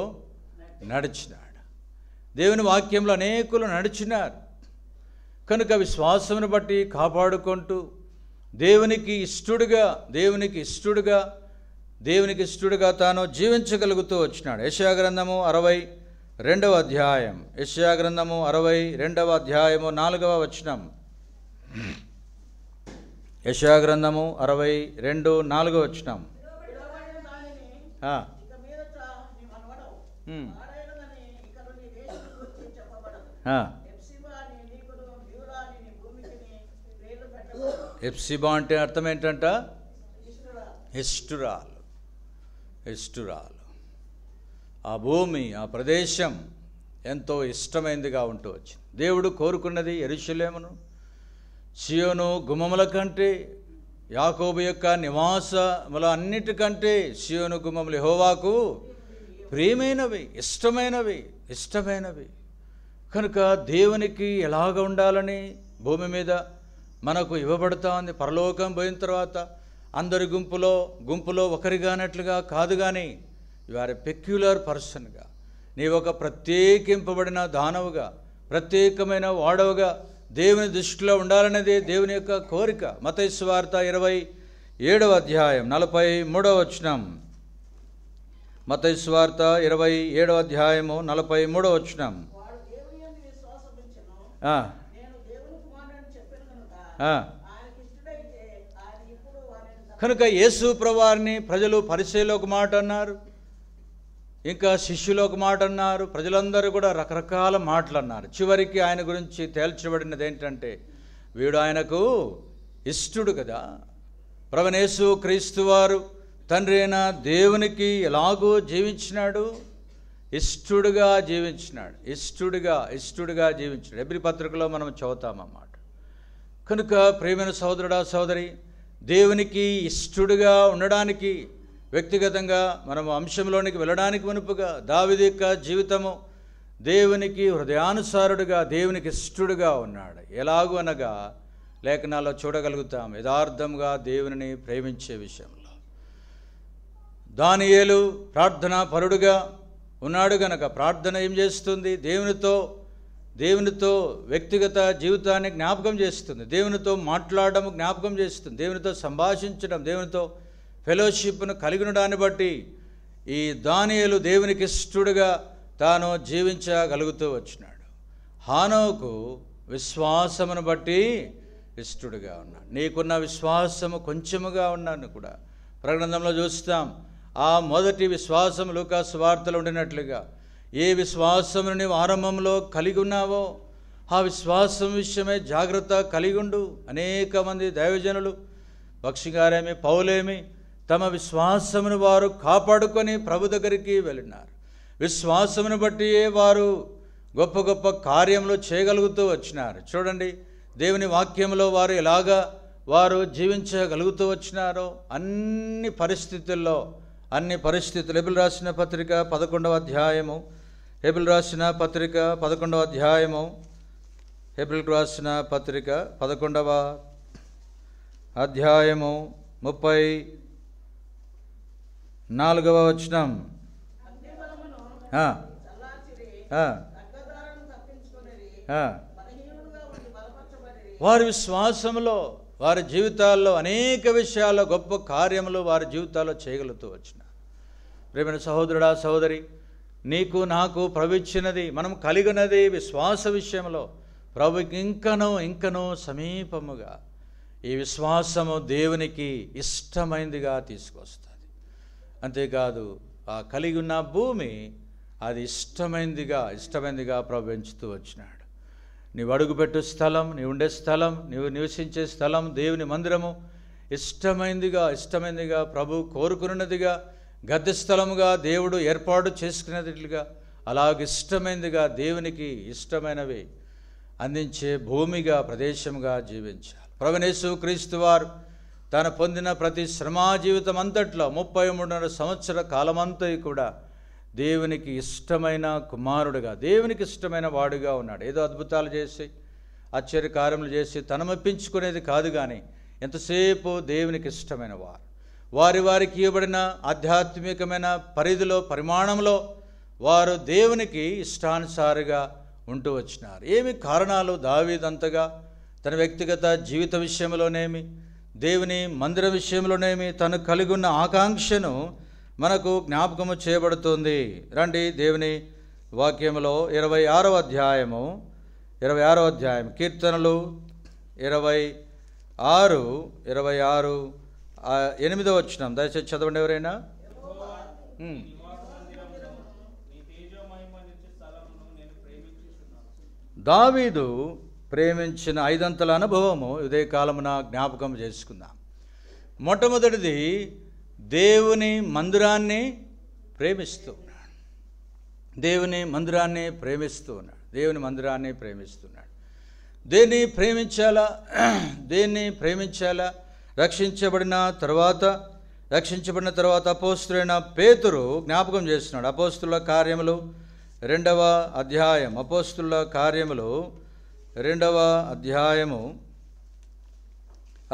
నడిచినాడు. దేవుని వాక్యంలో అనేకులు నడిచినారు. కనుక విశ్వాసమును బట్టి కాపాడుకుంటూ దేవునికి ఇష్టడుగా తాను జీవించగలుగుతూ వచ్చినాడు. యెషయా గ్రంథము 62వ అధ్యాయం, 62వ అధ్యాయము 4వ వచనం. యెషయా గ్రంథము 62:4 వచనం. ఎప్సిబా అంటే అర్థం ఏంటంట? ఇష్టురాలు. ఆ భూమి, ఆ ప్రదేశం ఎంతో ఇష్టమైనదిగా ఉంటూ వచ్చింది. దేవుడు కోరుకున్నది యెరూషలేమును, సియోను గుమ్మముల కంటే, యాకోబు యొక్క నివాసముల అన్నిటికంటే సియోను గుమ్మములు యెహోవాకు ప్రియమైనవి, ఇష్టమైనవి. కనుక దేవునికి ఎలాగ ఉండాలని భూమి మీద మనకు ఇవ్వబడతా ఉంది. పరలోకం పోయిన తర్వాత అందరి గుంపులో ఒకరిగానట్లుగా కాదు, కానీ యు ఆర్ ఎ పెక్యులర్ పర్సన్గా, నీవు ఒక ప్రత్యేకింపబడిన దానవుగా, ప్రత్యేకమైన వాడవుగా దేవుని దృష్టిలో ఉండాలనేది దేవుని యొక్క కోరిక. మత్తయి సువార్త 27వ అధ్యాయం 43వ వచనం. మత్తయి సువార్త 27వ అధ్యాయము 43వ వచనం. కనుక యేసు ప్రభువారిని ప్రజలు పరిసయ్యులు ఒక మాట అన్నారు, ఇంకా శిష్యులు ఒక మాట అన్నారు, ప్రజలందరూ కూడా రకరకాల మాటలు అన్నారు. చివరికి ఆయన గురించి తేల్చబడినది ఏంటంటే, వీడు ఆయనకు ఇష్టుడు కదా. ప్రభువైన యేసు క్రీస్తు వారు తండ్రి అయిన దేవునికి ఎలాగో జీవించినాడు, ఇష్టుడుగా జీవించినాడు. హెబ్రీ పత్రికలో మనం చదువుతామన్నమాట. కనుక ప్రియమైన సహోదరుడా, సహోదరి, దేవునికి ఇష్టుడుగా ఉండడానికి, వ్యక్తిగతంగా మనం అంశంలోనికి వెళ్ళడానికి మునుపుగా దావీదు యొక్క జీవితము దేవునికి హృదయానుసారుడుగా, దేవునికి ఇష్టుడుగా ఉన్నాడు. ఎలాగూ అనగా లేఖనాల్లో చూడగలుగుతాం, యథార్థంగా దేవునిని ప్రేమించే విషయంలో. దానియేలు ప్రార్థనా పరుడుగా ఉన్నాడు గనక ప్రార్థన ఏం చేస్తుంది? దేవునితో వ్యక్తిగత జీవితాన్ని జ్ఞాపకం చేస్తుంది, దేవునితో మాట్లాడడం జ్ఞాపకం చేస్తుంది, దేవునితో సంభాషించడం, దేవునితో ఫెలోషిప్ను కలిగి ఉండడాన్ని బట్టి ఈ దానియేలు దేవునికి ఇష్టడుగా తాను జీవించగలుగుతూ వచ్చినాడు. హానోకు విశ్వాసమును బట్టి ఇష్టడుగా ఉన్నాడు. నీకున్న విశ్వాసము కొంచెముగా ఉన్నాను కూడా ప్రకటనలో చూస్తాం. ఆ మొదటి విశ్వాసం లూకాసు వార్తలో ఉండినట్లుగా ఏ విశ్వాసమును నీవు ఆరంభంలో కలిగి ఉన్నావో ఆ విశ్వాసం విషయమే జాగ్రత్త కలిగి ఉండు. అనేక మంది దైవజనులు భక్ష్య గారేమి పౌలేమి తమ విశ్వాసమును వారు కాపాడుకొని ప్రభు దగ్గరికి వెళ్ళినారు. విశ్వాసమును బట్టి వారు గొప్ప గొప్ప కార్యములు చేయగలుగుతూ వచ్చినారు. చూడండి, దేవుని వాక్యంలో వారు ఎలాగా వారు జీవించగలుగుతూ వచ్చినారో అన్ని పరిస్థితుల్లో హెబ్రీయులకు రాసిన పత్రిక 11వ అధ్యాయము, హెబ్రీయులకు రాసిన పత్రిక 11వ అధ్యాయము, హెబ్రీయులకు రాసిన పత్రిక 11వ అధ్యాయము 34వ వచనం. వారి విశ్వాసంలో వారి జీవితాల్లో అనేక విషయాల్లో గొప్ప కార్యములు వారి జీవితాల్లో చేయగలుగుతూ వచ్చిన ప్రియమైన సహోదరుడా సహోదరి, నీకు నాకు ప్రభు ఇచ్చినది, మనం కలిగినది విశ్వాస విషయంలో ప్రభుకి ఇంకనూ సమీపముగా ఈ విశ్వాసము దేవునికి ఇష్టమైందిగా తీసుకొస్తుంది. అంతేకాదు ఆ కలిగి ఉన్న భూమి అది ఇష్టమైందిగా ప్రభు పెంచుతూ వచ్చినాడు. నీవు అడుగుపెట్టు స్థలం, నీవు ఉండే స్థలం, నీవు నివసించే స్థలం, దేవుని మందిరము ఇష్టమైందిగా ప్రభు కోరుకున్నదిగా, గద్దె స్థలముగా దేవుడు ఏర్పాటు చేసుకునేదిగా, అలాగే ఇష్టమైందిగా దేవునికి ఇష్టమైనవి అందించే భూమిగా ప్రదేశంగా జీవించాలి. ప్రభువైన యేసు క్రీస్తు వారు తాను పొందిన ప్రతి శ్రమా జీవితం అంతట్లో 33.5 సంవత్సర కాలమంతా కూడా దేవునికి ఇష్టమైన కుమారుడుగా, దేవునికి ఇష్టమైన వాడుగా ఉన్నాడు. ఏదో అద్భుతాలు చేసి ఆశ్చర్యకార్యములు చేసి తనమప్పించుకునేది కాదు, కానీ ఎంతసేపు దేవునికి ఇష్టమైన వారికి ఇవ్వబడిన ఆధ్యాత్మికమైన పరిధిలో పరిమాణంలో వారు దేవునికి ఇష్టానుసారిగా ఉంటూ వచ్చినారు. ఏమి కారణాలు? దావీదంతగా తన వ్యక్తిగత జీవిత విషయంలోనేమి, దేవుని మందిర విషయంలోనేమి తను కలిగి ఉన్న ఆకాంక్షను మనకు జ్ఞాపకము చేయబడుతుంది. రండి దేవుని వాక్యములో 26వ అధ్యాయము కీర్తనలు 26 8వ వచనం దయచేసి చదవండి ఎవరైనా. దావీదు ప్రేమించిన 5 అంతల అనుభవము ఉదయకాలమున జ్ఞాపకం చేసుకుందాం. మొట్టమొదటిది దేవుని మందిరాన్ని ప్రేమిస్తూ ఉన్నాడు. దేవుని మందిరాన్ని ప్రేమిస్తున్నాడు. దేన్ని ప్రేమించాలా? రక్షించబడిన తర్వాత అపోస్తులైన పేతురు జ్ఞాపకం చేస్తున్నాడు. అపోస్తుల కార్యములు 2వ అధ్యాయం, అపోస్తుల కార్యములు 2వ అధ్యాయము,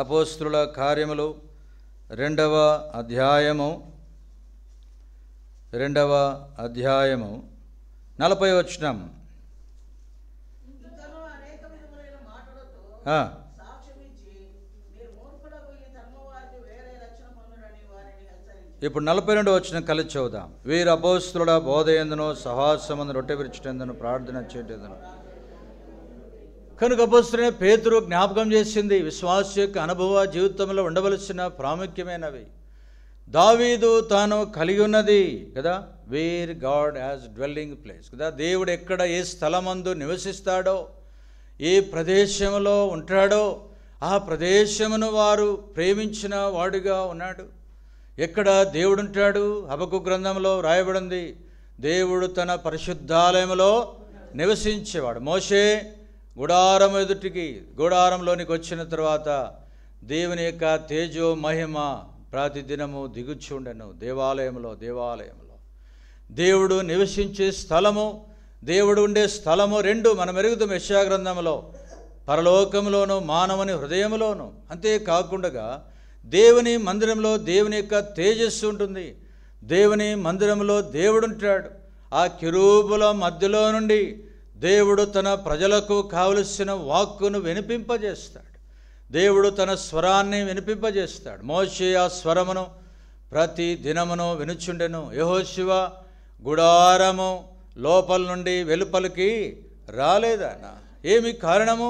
అపోస్తుల కార్యములు 2వ అధ్యాయము 40వ వచనం. ఇప్పుడు 42వ వచనం కలిసి చదువుదాం. వీరు అపోస్తుల బోధయందును సహవాసమందు రొట్టె విరుచుటందును ప్రార్థన చేయటందును. కనుక అపోస్తులైన పేతురు జ్ఞాపకం చేసింది విశ్వాస యొక్క అనుభవ జీవితంలో ఉండవలసిన ప్రాముఖ్యమైనవి. దావీదు తాను కలిగి ఉన్నది కదా, where God has dwelling place కదా. దేవుడు ఎక్కడ ఏ స్థలమందు నివసిస్తాడో, ఏ ప్రదేశంలో ఉంటాడో ఆ ప్రదేశమును వారు ప్రేమించిన వాడుగా ఉన్నాడు. ఎక్కడ దేవుడు ఉంటాడు? హబక్కు గ్రంథంలో రాయబడింది, దేవుడు తన పరిశుద్ధాలయములో నివసించేవాడు. మోషే గుడారంలోనికి వచ్చిన తర్వాత దేవుని యొక్క తేజో మహిమ ప్రతిదినము దిగుచుండెను దేవాలయంలో. దేవుడు నివసించే స్థలము, దేవుడు ఉండే స్థలము 2 మనం ఎరుగుతాం యెషయా గ్రంథంలో. పరలోకంలోను మానవుని హృదయంలోను. అంతేకాకుండా దేవుని మందిరంలో దేవుని యొక్క తేజస్సు ఉంటుంది. దేవుని మందిరంలో దేవుడు ఉంటాడు. ఆ కెరూబుల మధ్యలో నుండి దేవుడు తన ప్రజలకు కావలసిన వాక్కును వినిపింపజేస్తాడు. దేవుడు తన స్వరాన్ని వినిపింపజేస్తాడు. మోషే ఆ స్వరమును ప్రతి దినమును వినుచుండెను. యెహోషువ గుడారము లోపల నుండి వెలుపలికి రాలేదన్న. ఏమి కారణము?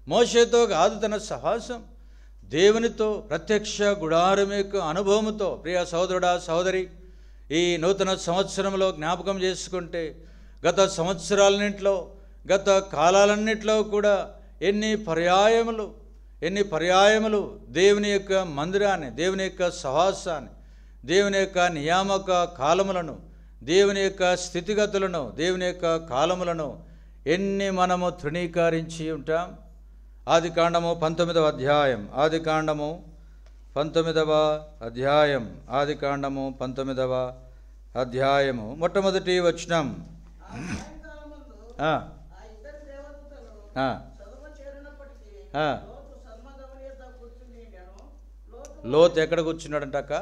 మోషేతో కాదు తన సహవాసం, దేవునితో ప్రత్యక్ష గుడారం యొక్క అనుభవముతో. ప్రియ సహోదరుడా సహోదరి, ఈ నూతన సంవత్సరంలో జ్ఞాపకం చేసుకుంటే గత సంవత్సరాలన్నింటిలో, గత కాలాలన్నింటిలో కూడా ఎన్ని పర్యాయములు దేవుని యొక్క మందిరాన్ని, దేవుని యొక్క సహవాసాన్ని, దేవుని యొక్క నియామక కాలములను, దేవుని యొక్క స్థితిగతులను, దేవుని యొక్క కాలములను ఎన్ని మనము తృణీకరించి ఉంటాం. ఆదికాండము 19వ అధ్యాయం, ఆదికాండము 19వ అధ్యాయం, ఆదికాండము 19వ అధ్యాయము మొట్టమొదటి వచనం. లోతు ఎక్కడ కూర్చున్నాడంట అక్క?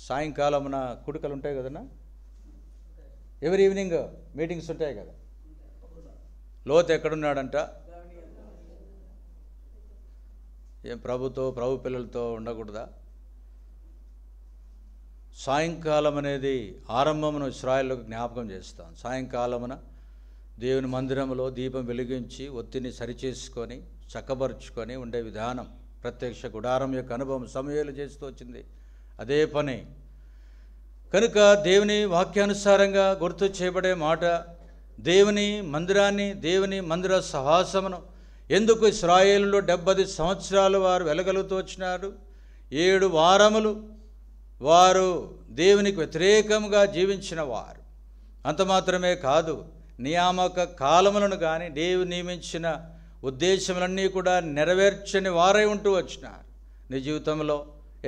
సాయంకాలమున కుడికలు ఉంటాయి కదన్నా, ఎవరి ఈవినింగ్ మీటింగ్స్ ఉంటాయి కదా. లోతు ఎక్కడున్నాడంట? ఏం ప్రభు పిల్లలతో ఉండకూడదా? సాయంకాలం అనేది ఆరంభమును ఇశ్రాయేలుకు జ్ఞాపకం చేస్తాం. సాయంకాలమున దేవుని మందిరంలో దీపం వెలిగించి ఒత్తిని సరిచేసుకొని చక్కబరుచుకొని ఉండే విధానం, ప్రత్యక్ష గుడారం యొక్క అనుభవం సమూయేలు చేస్తూ వచ్చింది. అదే పని కనుక దేవుని వాక్యానుసారంగా గుర్తు చేయబడే మాట, దేవుని మందిరాన్ని, దేవుని మందిర సహవాసమును ఎందుకు ఇశ్రాయేలులో 70 సంవత్సరాలు వారు వెలగలుగుతూ వచ్చినారు? 7 వారములు వారు దేవునికి వ్యతిరేకంగా జీవించిన వారు. అంత మాత్రమే కాదు, నియామక కాలములను కానీ దేవుని నియమించిన ఉద్దేశములన్నీ కూడా నెరవేర్చని వారై ఉంటూ వచ్చినారు. నీ జీవితంలో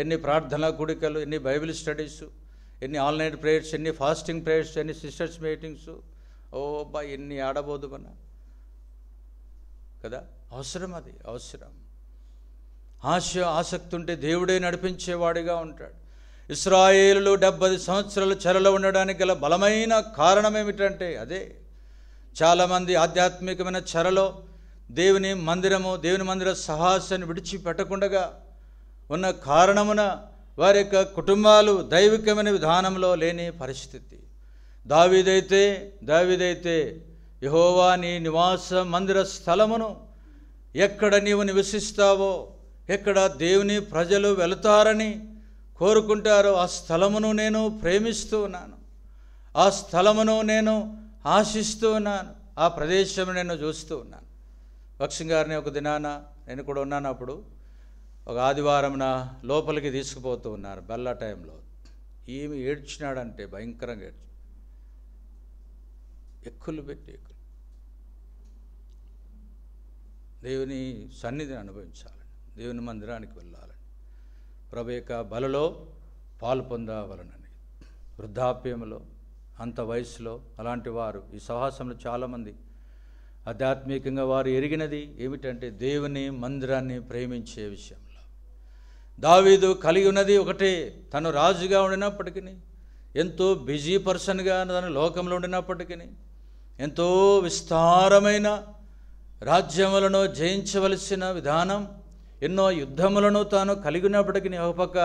ఎన్ని ప్రార్థనా కూడికలు, ఎన్ని బైబిల్ స్టడీసు, ఎన్ని ఆన్లైన్ ప్రేయర్స్, ఎన్ని ఫాస్టింగ్ ప్రేయర్స్, ఎన్ని సిస్టర్స్ మీటింగ్స్, ఎన్ని ఆడబోదు మన కదా. అవసరం, అది అవసరం. ఆసక్తి ఉంటే దేవుడే నడిపించేవాడిగా ఉంటాడు. ఇశ్రాయేలులో 70 సంవత్సరాలు చెరలో ఉండడానికి గల బలమైన కారణం ఏమిటంటే అదే. చాలామంది ఆధ్యాత్మికమైన చెరలో దేవుని మందిరము, దేవుని మందిర సహవాసాన్ని విడిచిపెట్టకుండా ఉన్న కారణమున వారి యొక్క కుటుంబాలు దైవికమైన విధానంలో లేని పరిస్థితి. దావీదైతే యెహోవా నీ నివాస మందిర స్థలమును ఎక్కడ నీవు నివసిస్తావో, ఎక్కడ దేవుని ప్రజలు వెళతారని కోరుకుంటారో ఆ స్థలమును నేను ప్రేమిస్తూ ఉన్నాను, ఆ స్థలమును నేను ఆశిస్తూ ఉన్నాను, ఆ ప్రదేశం నేను చూస్తూ ఉన్నాను. భక్సింగ్ గారిని ఒక దినాన నేను కూడా ఉన్నాను. అప్పుడు ఒక ఆదివారంన లోపలికి తీసుకుపోతూ ఉన్నారు బెల్లా టైంలో. ఏమి ఏడ్చినాడంటే భయంకరంగా ఎక్కులు పెట్టి దేవుని సన్నిధిని అనుభవించాలని, దేవుని మందిరానికి వెళ్ళాలని, ప్రభు యొక్క బలలో పాలు పొందవలనని. వృద్ధాప్యంలో, అంత వయసులో అలాంటి వారు ఈ సహవాసంలో చాలామంది ఆధ్యాత్మికంగా వారు ఎరిగినది ఏమిటంటే దేవుని మందిరాన్ని ప్రేమించే విషయంలో. దావీదు కలిగి ఉన్నది ఒకటే, తను రాజుగా ఉండినప్పటికీ, ఎంతో బిజీ పర్సన్గా తను లోకంలో ఉండినప్పటికీ, ఎంతో విస్తారమైన రాజ్యములను జయించవలసిన విధానం, ఎన్నో యుద్ధములను తాను కలిగి ఉన్నప్పటికీ, ఒక పక్క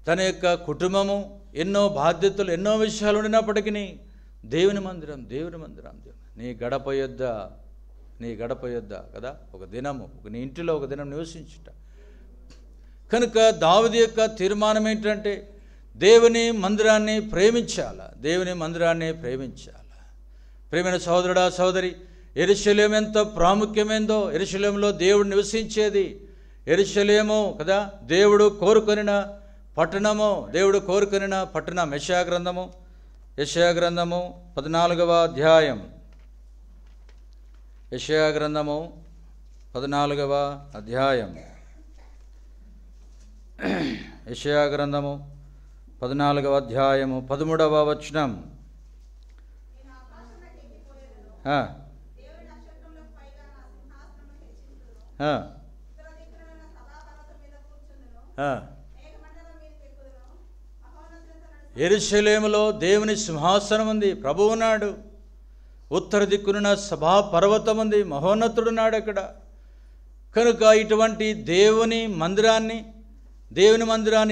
తన యొక్క కుటుంబము, ఎన్నో బాధ్యతలు, ఎన్నో విషయాలు ఉండినప్పటికీ దేవుని మందిరం నీ గడప యొద్ద కదా ఒక దినము, నీ ఇంటిలో ఒక దినం నివసించుట. కనుక దావీదు యొక్క తీర్మానం ఏంటంటే దేవుని మందిరాన్ని ప్రేమించాలా. ప్రేమైన సహోదరుడా సహోదరి, యెరూషలేము ఎంత ప్రాముఖ్యమైందో, యెరూషలేములో దేవుడు నివసించేది. యెరూషలేము కదా దేవుడు కోరుకొనిన పట్టణము. యెషయా గ్రంథము 14వ అధ్యాయం, యెషయా గ్రంథము 14వ అధ్యాయం, యెషయా గ్రంథము 14వ అధ్యాయము 13వ వచనం. యెరూషలేములో దేవుని సింహాసనం ఉంది, ప్రభువు ఉన్నాడు. ఉత్తర దిక్కున సభా పర్వతం ఉంది, మహోన్నతుడున్నాడు అక్కడ. కనుక ఇటువంటి దేవుని మందిరాన్ని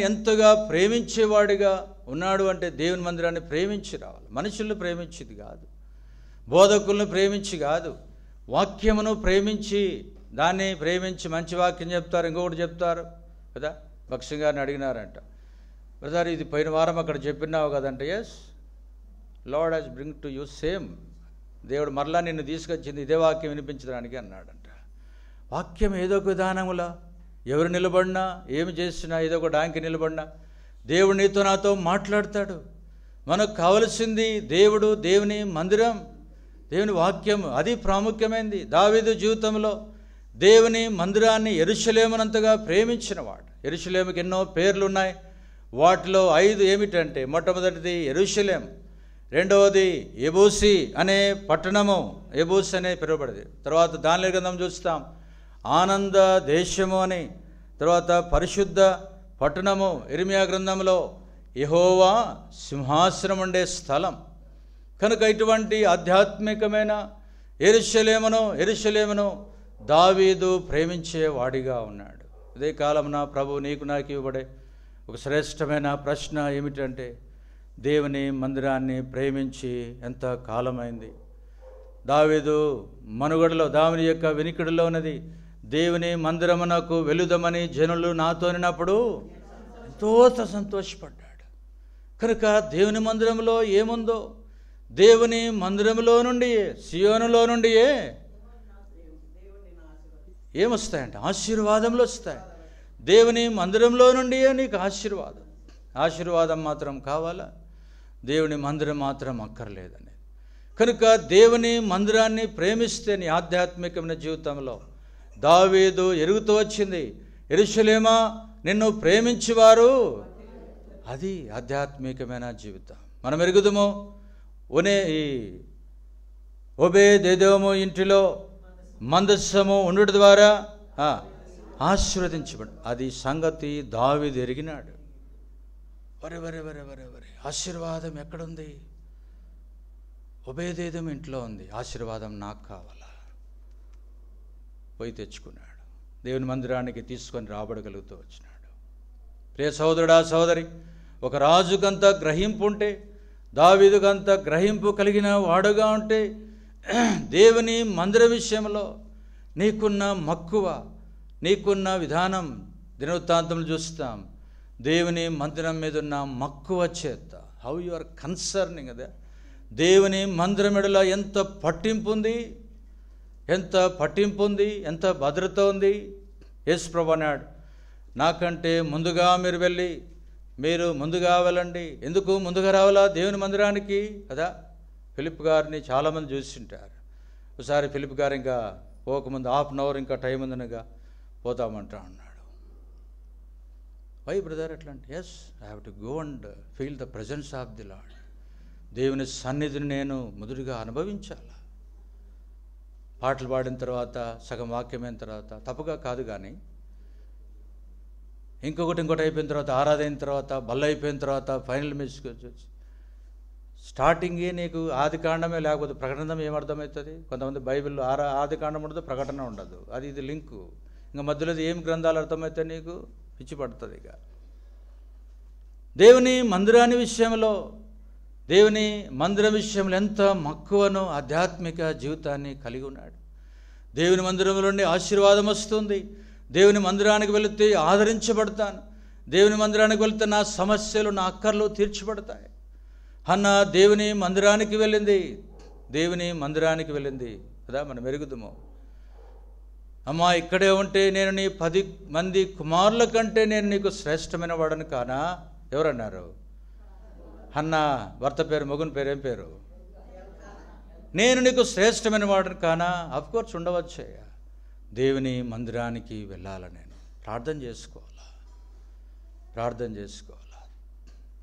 ఎంతగా ప్రేమించేవాడిగా ఉన్నాడు అంటే దేవుని మందిరాన్ని ప్రేమించి రావాలి. మనుషులను ప్రేమించేది కాదు, బోధకులను ప్రేమించి కాదు, వాక్యమును ప్రేమించి, దాన్ని ప్రేమించి మంచి వాక్యం చెప్తారు, ఇంకొకటి చెప్తారు కదా. భక్ష్యం గారిని అడిగినారంట, బ్రదర్ ఇది పోయిన వారం అక్కడ చెప్పినావు కదంటే, yes Lord has bring to you same, దేవుడు మరలా నిన్ను తీసుకొచ్చింది ఇదే వాక్యం వినిపించడానికి అన్నాడంట. వాక్యం ఏదో ఒక విధానములా ఎవరు నిలబడినా ఏమి చేసినా ఏదో ఒక డాంకి నిలబడినా దేవుడు నీతో నాతో మాట్లాడతాడు. మనకు కావలసింది దేవుడు, దేవుని మందిరం, దేవుని వాక్యం, అది ప్రాముఖ్యమైనది. దావీదు జీవితంలో దేవుని మందిరాన్ని యెరూషలేమునంతగా ప్రేమించినవాడు. యెరూషలేముకి ఎన్నో పేర్లు ఉన్నాయి, వాటిలో 5 ఏమిటంటే, మొట్టమొదటిది యెరూషలేం, రెండవది యెబూసి అనే పట్టణము, యెబూసి అనే పిలువబడింది. తర్వాత దానియేలు గ్రంథం చూస్తాం, ఆనంద దేశము అని, తర్వాత పరిశుద్ధ పట్టణము, ఇర్మియా గ్రంథంలో యెహోవా సింహాసనం ఉండే స్థలం. కనుక ఇటువంటి ఆధ్యాత్మికమైన యెరూషలేమును దావీదు ప్రేమించేవాడిగా ఉన్నాడు. ఇదే కాలమున ప్రభు నీకు నాకు ఇవ్వబడే ఒక శ్రేష్టమైన ప్రశ్న ఏమిటంటే, దేవుని మందిరాన్ని ప్రేమించి ఎంత కాలమైంది? దావీదు మనుగడలో, దావీదు యొక్క వినికిడిలో ఉన్నది, దేవుని మందిరమునకు వెలుదమని జనులు నాతో అనినప్పుడు ఎంతో సంతోషపడ్డాడు. కనుక దేవుని మందిరంలో ఏముందో, దేవుని మందిరంలో నుండి, సియోనులో నుండి ఏమొస్తాయంటే ఆశీర్వాదములు వస్తాయి. దేవుని మందిరంలో నుండి నీకు ఆశీర్వాదం మాత్రం కావాలా, దేవుని మందిరం మాత్రం అక్కర్లేదని. కనుక దేవుని మందిరాన్ని ప్రేమిస్తే నీ ఆధ్యాత్మికమైన జీవితంలో దావీదు ఎరుగుతూ వచ్చింది, యెరూషలేమా నిన్ను ప్రేమించేవారు, అది ఆధ్యాత్మికమైన జీవితం. మనం ఎరుగుదము ఓబేదెదోము ఇంటిలో మందస్సము ఉండుట ద్వారా ఆశీర్వదించబడి, అది సంగతి దావీదు ఎరిగినాడు. వరే వరే వరే వరే వరే ఆశీర్వాదం ఎక్కడుంది? ఓబేదెదోము ఇంట్లో ఉంది, ఆశీర్వాదం నాకు కావాలా, పోయి తెచ్చుకున్నాడు. దేవుని మందిరానికి తీసుకొని రాబడగలుగుతూ వచ్చినాడు. ప్రియ సహోదరుడా సహోదరి, ఒక రాజుకంత గ్రహింపు ఉంటే, దావీదుకంత గ్రహింపు కలిగిన వాడుగా ఉంటే, దేవుని మందిర విషయంలో నీకున్న మక్కువ, నీకున్న విధానం, దినవృత్తాంతములు చూస్తాం, దేవుని మందిరం మీద ఉన్న మక్కువ చేత, హౌ యు ఆర్ కన్సర్నింగ్ అదే దేవుని మందిరం ఎడల ఎంత పట్టింపు ఉంది, ఎంత భద్రత ఉంది. యేసు ప్రభువు అన్నాడు, నాకంటే ముందుగా మీరు వెళ్ళి, మీరు ముందుగా వెళ్ళండి. ఎందుకు ముందుగా రావాలా? దేవుని మందిరానికి కదా. ఫిలిప్ గారిని చాలామంది చూసింటారు. ఒకసారి ఫిలిప్ గారు ఇంకా పోకముందు 1/2 అవర్ ఇంకా టైం ఉందనగా పోతామంటా అన్నాడు. వై బ్రదర్ ఎట్లా అంటే, as I have to go and feel the presence of the Lord. దేవుని సన్నిధిని నేను మొదటిగా అనుభవించాలి. పాటలు పాడిన తర్వాత, సగం వాక్యమైన తర్వాత తప్పుగా కాదు, కానీ ఇంకొకటి అయిపోయిన తర్వాత, ఆరాధన తర్వాత, బల్ల అయిపోయిన తర్వాత, ఫైనల్ మెసేజ్ స్టార్టింగే నీకు ఆది కాండమే, లేకపోతే ప్రకటన ఏమర్థమవుతుంది? కొంతమంది బైబిల్లో ఆది కాండం ఉండదు, ప్రకటన ఉండదు, అది ఇది లింకు. ఇంకా మధ్యలో ఏం గ్రంథాలు అర్థమైతే నీకు పిచ్చి పడుతుంది. ఇక దేవుని మందిరాన్ని విషయంలో, దేవుని మందిరం విషయంలో ఎంత మక్కువను, ఆధ్యాత్మిక జీవితాన్ని కలిగి ఉన్నాడు. దేవుని మందిరం నుండి ఆశీర్వాదం వస్తుంది. దేవుని మందిరానికి వెళితే ఆదరించబడతాను. దేవుని మందిరానికి వెళితే నా సమస్యలు, నా అక్కర్లు తీర్చబడతాయి. అన్న దేవుని మందిరానికి వెళ్ళింది కదా. మనం ఎరుగుదాము, అమ్మా ఇక్కడే ఉంటే నేను నీ 10 మంది కుమారుల కంటే నేను నీకు శ్రేష్టమైన వాడని కానా? ఎవరన్నారు? అన్న భర్త పేరు, మగుని పేరు ఏం పేరు? నేను నీకు శ్రేష్టమైన వాడని కానా? అఫ్కోర్స్ ఉండవచ్చయ్యా. దేవుని మందిరానికి వెళ్ళాల, నేను ప్రార్థన చేసుకోవాలా.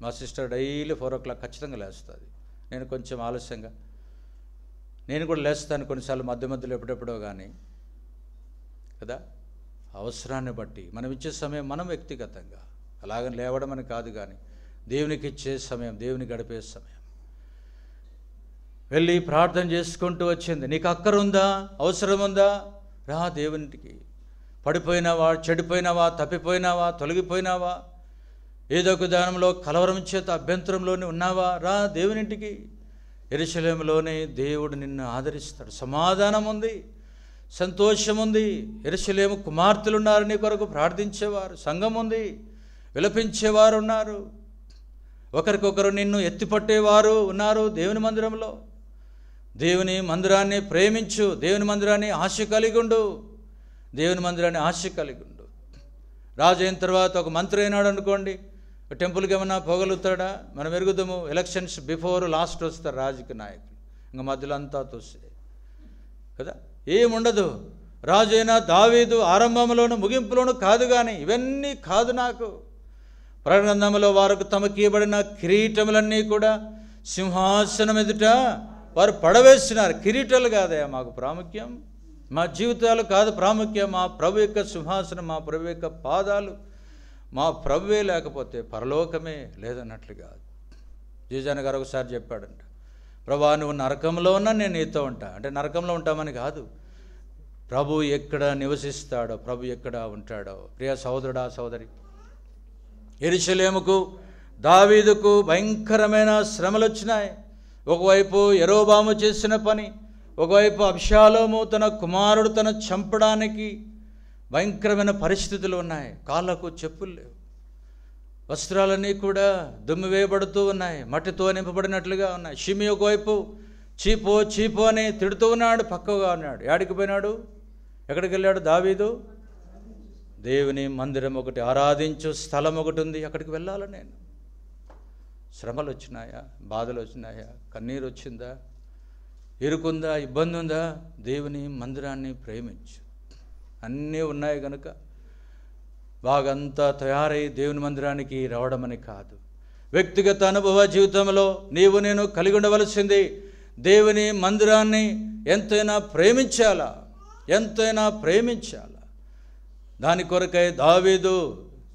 మా సిస్టర్ డైలీ 4 o'clock ఖచ్చితంగా లేస్తుంది. నేను కొంచెం ఆలస్యంగా, నేను కూడా లేస్తాను కొన్నిసార్లు మధ్యలో ఎప్పుడెప్పుడో, కానీ కదా అవసరాన్ని బట్టి మనం ఇచ్చే సమయం, మనం వ్యక్తిగతంగా అలాగని లేవడం అని కాదు, కానీ దేవునికి ఇచ్చే సమయం, దేవుని గడిపే సమయం. వెళ్ళి ప్రార్థన చేసుకుంటూ వచ్చింది. నీకు అక్కరుందా, అవసరం ఉందా, రా దేవునికి. పడిపోయినావా, చెడిపోయినావా, తప్పిపోయినావా, తొలగిపోయినావా, ఏదో ఒక దానంలో కలవరం చేత అభ్యంతరంలోనే ఉన్నావా, రా దేవునింటికి. యెరూషలేములోనే దేవుడు నిన్ను ఆదరిస్తాడు. సమాధానం ఉంది, సంతోషం ఉంది. యెరూషలేము కుమార్తెలు ఉన్నారు నీ కొరకు ప్రార్థించేవారు, సంఘం ఉంది, విలపించేవారు ఉన్నారు, ఒకరికొకరు నిన్ను ఎత్తిపట్టేవారు ఉన్నారు. దేవుని మందిరంలో దేవుని మందిరాన్ని ప్రేమించు, దేవుని మందిరాన్ని ఆశ కలిగి ఉండు, దేవుని మందిరాన్ని ఆశ కలిగి ఉండు. రాజు అయిన తర్వాత ఒక మంత్రి అయినాడు అనుకోండి, టెంపుల్కి ఏమన్నా పోగలుగుతాడా? మనం ఎరుగుదాము, ఎలక్షన్స్ బిఫోర్ లాస్ట్ వస్తారు రాజకీయ నాయకులు, ఇంకా మధ్యలో అంతా తోసే కదా, ఏముండదు. రాజు అయినా దావీదు ఆరంభంలోను ముగింపులోను కాదు, కానీ ఇవన్నీ కాదు నాకు. ప్రకటనలో వారికి తమకి ఇవ్వబడిన కిరీటములన్నీ కూడా సింహాసనం ఎదుట వారు పడవేస్తున్నారు. కిరీటాలు కాదయా మాకు ప్రాముఖ్యం, మా జీవితాలు కాదు ప్రాముఖ్యం, మా ప్రభు యొక్క సింహాసనం, మా ప్రభు యొక్క పాదాలు, మా ప్రభువే లేకపోతే పరలోకమే లేదన్నట్లుగా. జీజాన్ గారు ఒకసారి చెప్పాడంట, ప్రభా నువ్వు నరకంలో ఉన్నా నేను నీతో ఉంటా. అంటే నరకంలో ఉంటామని కాదు, ప్రభు ఎక్కడ నివసిస్తాడో, ప్రభు ఎక్కడ ఉంటాడో. ప్రియ సహోదరుడా, సహోదరి, యెరూషలేముకు దావీదుకు భయంకరమైన శ్రమలు వచ్చినాయి. ఒకవైపు యెరోబాము చేసిన పని, ఒకవైపు అబ్షాలోము తన కుమారుడు తను చంపడానికి భయంకరమైన పరిస్థితులు ఉన్నాయి. కాళ్ళకు చెప్పులు లేవు, వస్త్రాలన్నీ కూడా దుమ్ము వేయబడుతూ ఉన్నాయి, మట్టితో నింపబడినట్లుగా ఉన్నాయి. షిమి ఒకవైపు చీపో చీపో అని తిడుతూ ఉన్నాడు, పక్కగా ఉన్నాడు. యాడికి పోయినాడు, ఎక్కడికి వెళ్ళాడు దావీదు? దేవుని మందిరం ఒకటి, ఆరాధించు స్థలం ఒకటి ఉంది, అక్కడికి వెళ్ళాలి నేను. శ్రమలు వచ్చినాయా, బాధలు వచ్చినాయా, కన్నీరు వచ్చిందా, ఇరుకుందా, ఇబ్బంది ఉందా, దేవుని మందిరాన్ని ప్రేమించు. అన్నీ ఉన్నాయి కనుక బాగంతా తయారై దేవుని మందిరానికి రావడం అని కాదు. వ్యక్తిగత అనుభవ జీవితంలో నీవు నేను కలిగి ఉండవలసింది దేవుని మందిరాన్ని ఎంతైనా ప్రేమించాలా, ఎంతైనా ప్రేమించాలా. దాని కొరకై దావీదు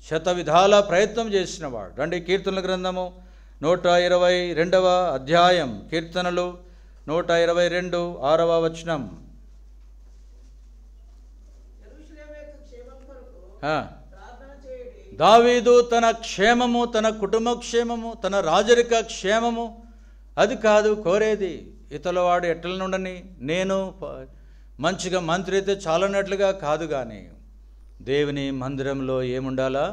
శతవిధాల ప్రయత్నం చేసినవాడు. రండి, కీర్తనల గ్రంథము 122వ అధ్యాయం, కీర్తనలు 122 6వ వచనం. దావీదు తన క్షేమము, తన కుటుంబ క్షేమము, తన రాజరిక క్షేమము అది కాదు కోరేది. ఇతల వాడు ఎట్ల నుండని, నేను మంచిగా మంత్రి అయితే చాలన్నట్లుగా కాదు, కానీ దేవుని మందిరంలో ఏముండాలా,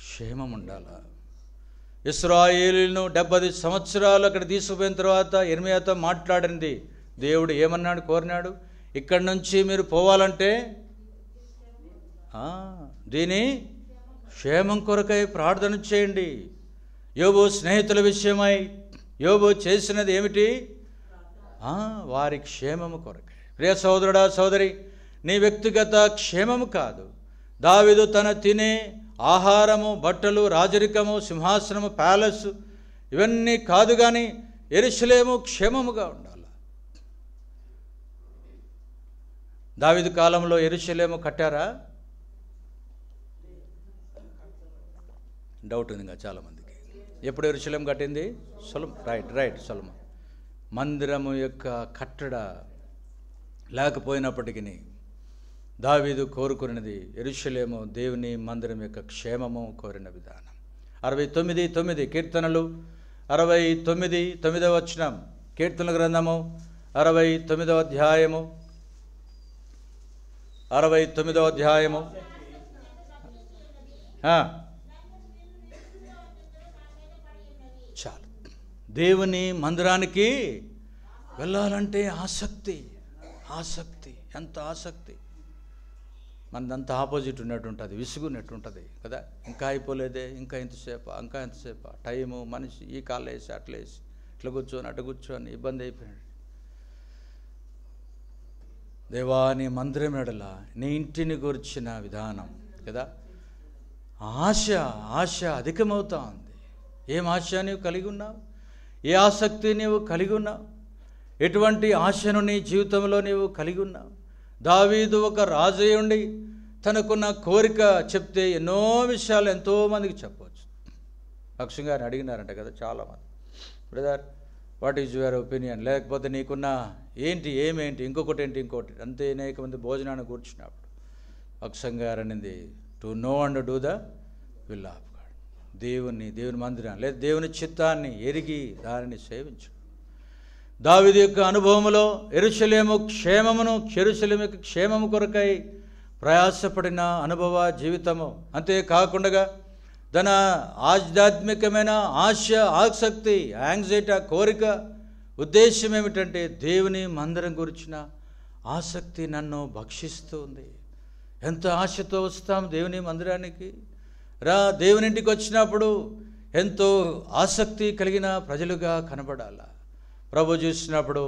క్షేమం ఉండాలా. ఇశ్రాయేలును 70 సంవత్సరాలు అక్కడ తీసుకుపోయిన తర్వాత ఇర్మీయాతో మాట్లాడింది. దేవుడు ఏమన్నాడు, కోరినాడు, ఇక్కడి నుంచి మీరు పోవాలంటే దీని క్షేమం కొరకై ప్రార్థన చేయండి. యోబు స్నేహితుల విషయమై యోబు చేసినది ఏమిటి, వారి క్షేమము కొరకై. ప్రియ సహోదరుడా, సహోదరి, నీ వ్యక్తిగత క్షేమము కాదు. దావీదు తన తినే ఆహారము, బట్టలు, రాజరికము, సింహాసనము, ప్యాలెస్ ఇవన్నీ కాదు, కానీ యెరూషలేము క్షేమముగా ఉండాలి. దావీదు కాలంలో యెరూషలేము కట్టారా? డౌట్ ఉంది ఇంకా చాలామందికి. ఎప్పుడు యెరూషలేం కట్టింది? రైట్ సొలొమోను. మందిరము యొక్క కట్టడ లేకపోయినప్పటికీ దావీదు కోరుకున్నది యెరూషలేము దేవుని మందిరం యొక్క క్షేమము కోరిన విధానం. 69:9 కీర్తనలు 69:9 వచనం, కీర్తనల గ్రంథము 69వ అధ్యాయము 69వ అధ్యాయము. చాలు, దేవుని మందిరానికి వెళ్ళాలంటే ఆసక్తి, ఎంత ఆసక్తి. మనదంతా ఆపోజిట్ ఉన్నట్టు ఉంటుంది, విసుగున్నట్టు ఉంటుంది కదా. ఇంకా అయిపోలేదే, ఇంకా ఎంతసేపా టైము, మనిషి ఈ కాళ్ళు వేసి అట్లా వేసి ఇట్లా కూర్చొని అటు కూర్చొని ఇబ్బంది అయిపోయాడు. దేవా, నీ మందిరం ఎడల నీ ఇంటిని గురించిన విధానం కదా, ఆశ అధికమవుతా ఉంది. ఏం ఆశ నీవు కలిగి ఉన్నావు, ఏ ఆసక్తి నీవు కలిగి ఉన్నావు, ఎటువంటి ఆశను నీ జీవితంలో నీవు కలిగి ఉన్నావు. దావీదు ఒక రాజు ఉండి తనకున్న కోరిక చెప్తే ఎన్నో విషయాలు ఎంతోమందికి చెప్పవచ్చు. లక్ష్మి గారిని అడిగినారంట కదా చాలామంది, brother what is your opinion, లేకపోతే నీకున్న ఏమేంటి ఇంకొకటి అంతే. అనేక మంది భోజనాన్ని కూర్చున్నప్పుడు లక్ష్మి గారు అనేది to know and do the will of God, దేవుని మందిరాన్ని లేదా దేవుని చిత్తాన్ని ఎరిగి దానిని సేవించు. దావీదు యొక్క అనుభవంలో యెరూషలేము క్షేమము కొరకై ప్రయాసపడిన అనుభవ జీవితము, అంతేకాకుండా తన ఆధ్యాత్మికమైన ఆసక్తి, యాంగ్జైటీ, కోరిక, ఉద్దేశం ఏమిటంటే దేవుని మందిరం గురించిన ఆసక్తి నన్ను భక్షిస్తుంది. ఎంత ఆశతో వస్తాం దేవుని మందిరానికి, దేవునింటికి వచ్చినప్పుడు ఎంతో ఆసక్తి కలిగిన ప్రజలుగా కనబడాలా. ప్రభు చూసినప్పుడు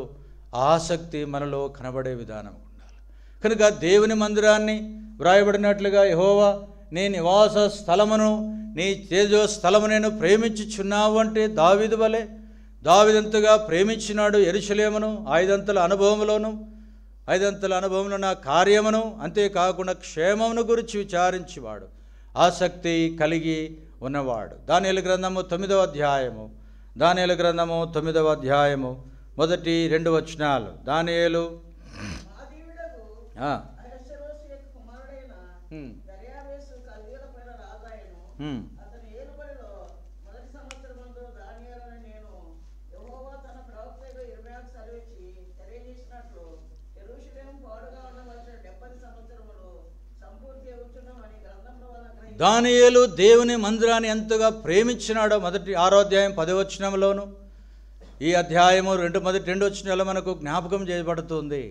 ఆసక్తి మనలో కనబడే విధానం ఉండాలి. కనుక దేవుని మందిరాన్ని వ్రాయబడినట్లుగా యెహోవా నీ నివాస స్థలమును నీ తేజో స్థలము నేను ప్రేమించుచున్నావు అంటే దావీదు వలె దావీదంతగా ప్రేమించినాడు యెరూషలేమును, ఐదంతల అనుభవంలో నా కార్యమును, అంతేకాకుండా క్షేమమును గురించి విచారించేవాడు, ఆసక్తి కలిగి ఉన్నవాడు. దానియేలు గ్రంథము 9వ అధ్యాయము 1-2 వచనాలు. దానియేలు దానియేలు దేవుని మందిరాన్ని ఎంతగా ప్రేమించినాడో 6వ అధ్యాయం 10వ వచనంలోను, ఈ అధ్యాయము 2 వచనాలు మనకు జ్ఞాపకం చేయబడుతుంది.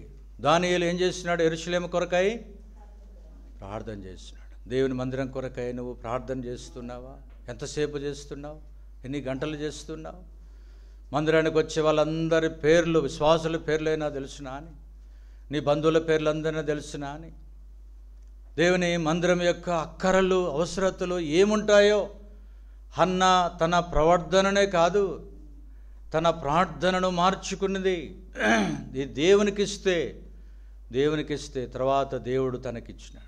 దానియేలు ఏం చేస్తున్నాడు? యెరూషలేము కొరకై ప్రార్థన చేస్తున్నాడు. దేవుని మందిరం కొరకై నువ్వు ప్రార్థన చేస్తున్నావా? ఎంతసేపు చేస్తున్నావు? ఎన్ని గంటలు చేస్తున్నావు? మందిరానికి వచ్చే వాళ్ళందరి పేర్లు, విశ్వాసుల పేర్లైనా తెలుసునా అని, నీ బంధువుల పేర్లు అందరినీ తెలుసునా అని, దేవుని మందిరం యొక్క అక్కరలు, అవసరతలు ఏముంటాయో హన్నా తన ప్రవర్తననే కాదు తన ప్రార్థనను మార్చుకున్నది. దేవునికిస్తే తర్వాత దేవుడు తనకిచ్చినాడు.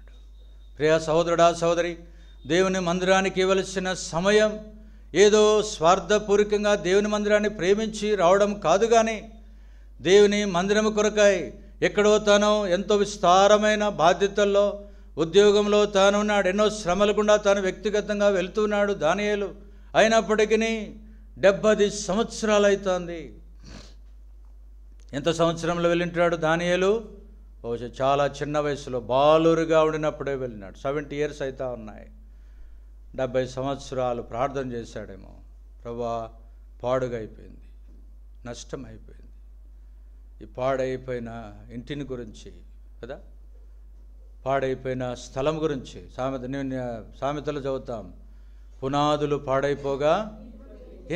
ప్రియ సహోదరుడా, సహోదరి, దేవుని మందిరానికి ఇవ్వవలసిన సమయం ఏదో స్వార్థపూరికంగా దేవుని మందిరాన్ని ప్రేమించి రావడం కాదు, కానీ దేవుని మందిరము కొరకై ఎక్కడో తాను ఎంతో విస్తారమైన బాధ్యతల్లో, ఉద్యోగంలో తాను ఉన్నాడు, ఎన్నో శ్రమలు గుండా తాను వ్యక్తిగతంగా వెళ్తున్నాడు దానియేలు. అయినప్పటికీ 70 సంవత్సరాలు అవుతుంది. ఎంత సంవత్సరంలో వెళ్ళింటాడు దానియేలు? బహుశా చాలా చిన్న వయసులో బాలురుగా ఉండినప్పుడే వెళ్ళినాడు. 70 years అవుతా ఉన్నాయి. 70 సంవత్సరాలు ప్రార్థన చేశాడేమో. ప్రభువా, పాడుగా అయిపోయింది, నష్టం అయిపోయింది. ఈ పాడైపోయిన ఇంటిని గురించి కదా, పాడైపోయిన స్థలం గురించి సామెతలు చదువుతాం, పునాదులు పాడైపోగా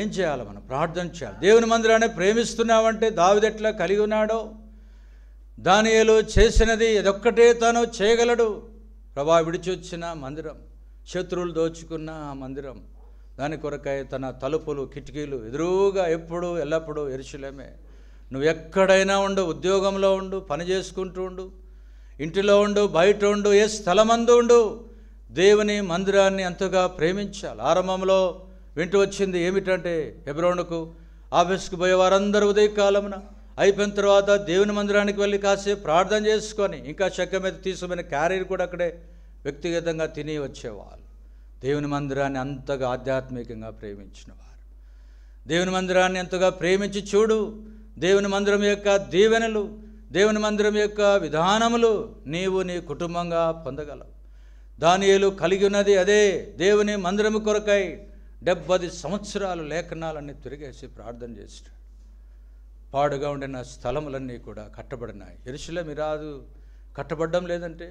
ఏం చేయాలి? మనం ప్రార్థన చేయాలి. దేవుని మందిరాన్ని ప్రేమిస్తున్నావంటే దావీదు ఎట్లా కలిగి ఉన్నాడో, దానియేలు చేసినది అదొక్కటే తాను చేయగలడు. ప్రభా, విడిచి వచ్చిన మందిరం, శత్రువులు దోచుకున్న ఆ మందిరం, దాని కొరకై తన తలుపులు, కిటికీలు ఎదురుగా ఎప్పుడు ఎల్లప్పుడూ యెరూషలేమే. నువ్వు ఎక్కడైనా ఉండు, ఉద్యోగంలో ఉండు, పని చేసుకుంటూ ఉండు, ఇంటిలో ఉండు, బయట ఉండు, ఏ స్థలమందు ఉండు, దేవుని మందిరాన్ని అంతగా ప్రేమించాలి. ఆరంభంలో వింటూ వచ్చింది ఏమిటంటే, హెబ్రోనుకు ఆఫీస్కి పోయే వారందరూ ఉదయకాలమున అయిపోయిన తర్వాత దేవుని మందిరానికి వెళ్ళి కాసేపు ప్రార్థన చేసుకొని ఇంకా చెక్క మీద తీసుకుపోయిన క్యారీర్ కూడా అక్కడే వ్యక్తిగతంగా తిని వచ్చేవాళ్ళు. దేవుని మందిరాన్ని అంతగా ఆధ్యాత్మికంగా ప్రేమించిన వారు. దేవుని మందిరాన్ని ఎంతగా ప్రేమించి చూడు, దేవుని మందిరం యొక్క దీవెనలు, దేవుని మందిరం యొక్క విధానములు నీవు నీ కుటుంబంగా పొందగలవు. దానియేలు కలిగి ఉన్నది అదే. దేవుని మందిరము కొరకై 70 సంవత్సరాలు లేఖనాలన్నీ తిరిగేసి ప్రార్థన చేస్తాడు. పాడుగా ఉండిన స్థలములన్నీ కూడా కట్టబడినాయి. యెరూషలేము రాదు కట్టబడడం లేదంటే,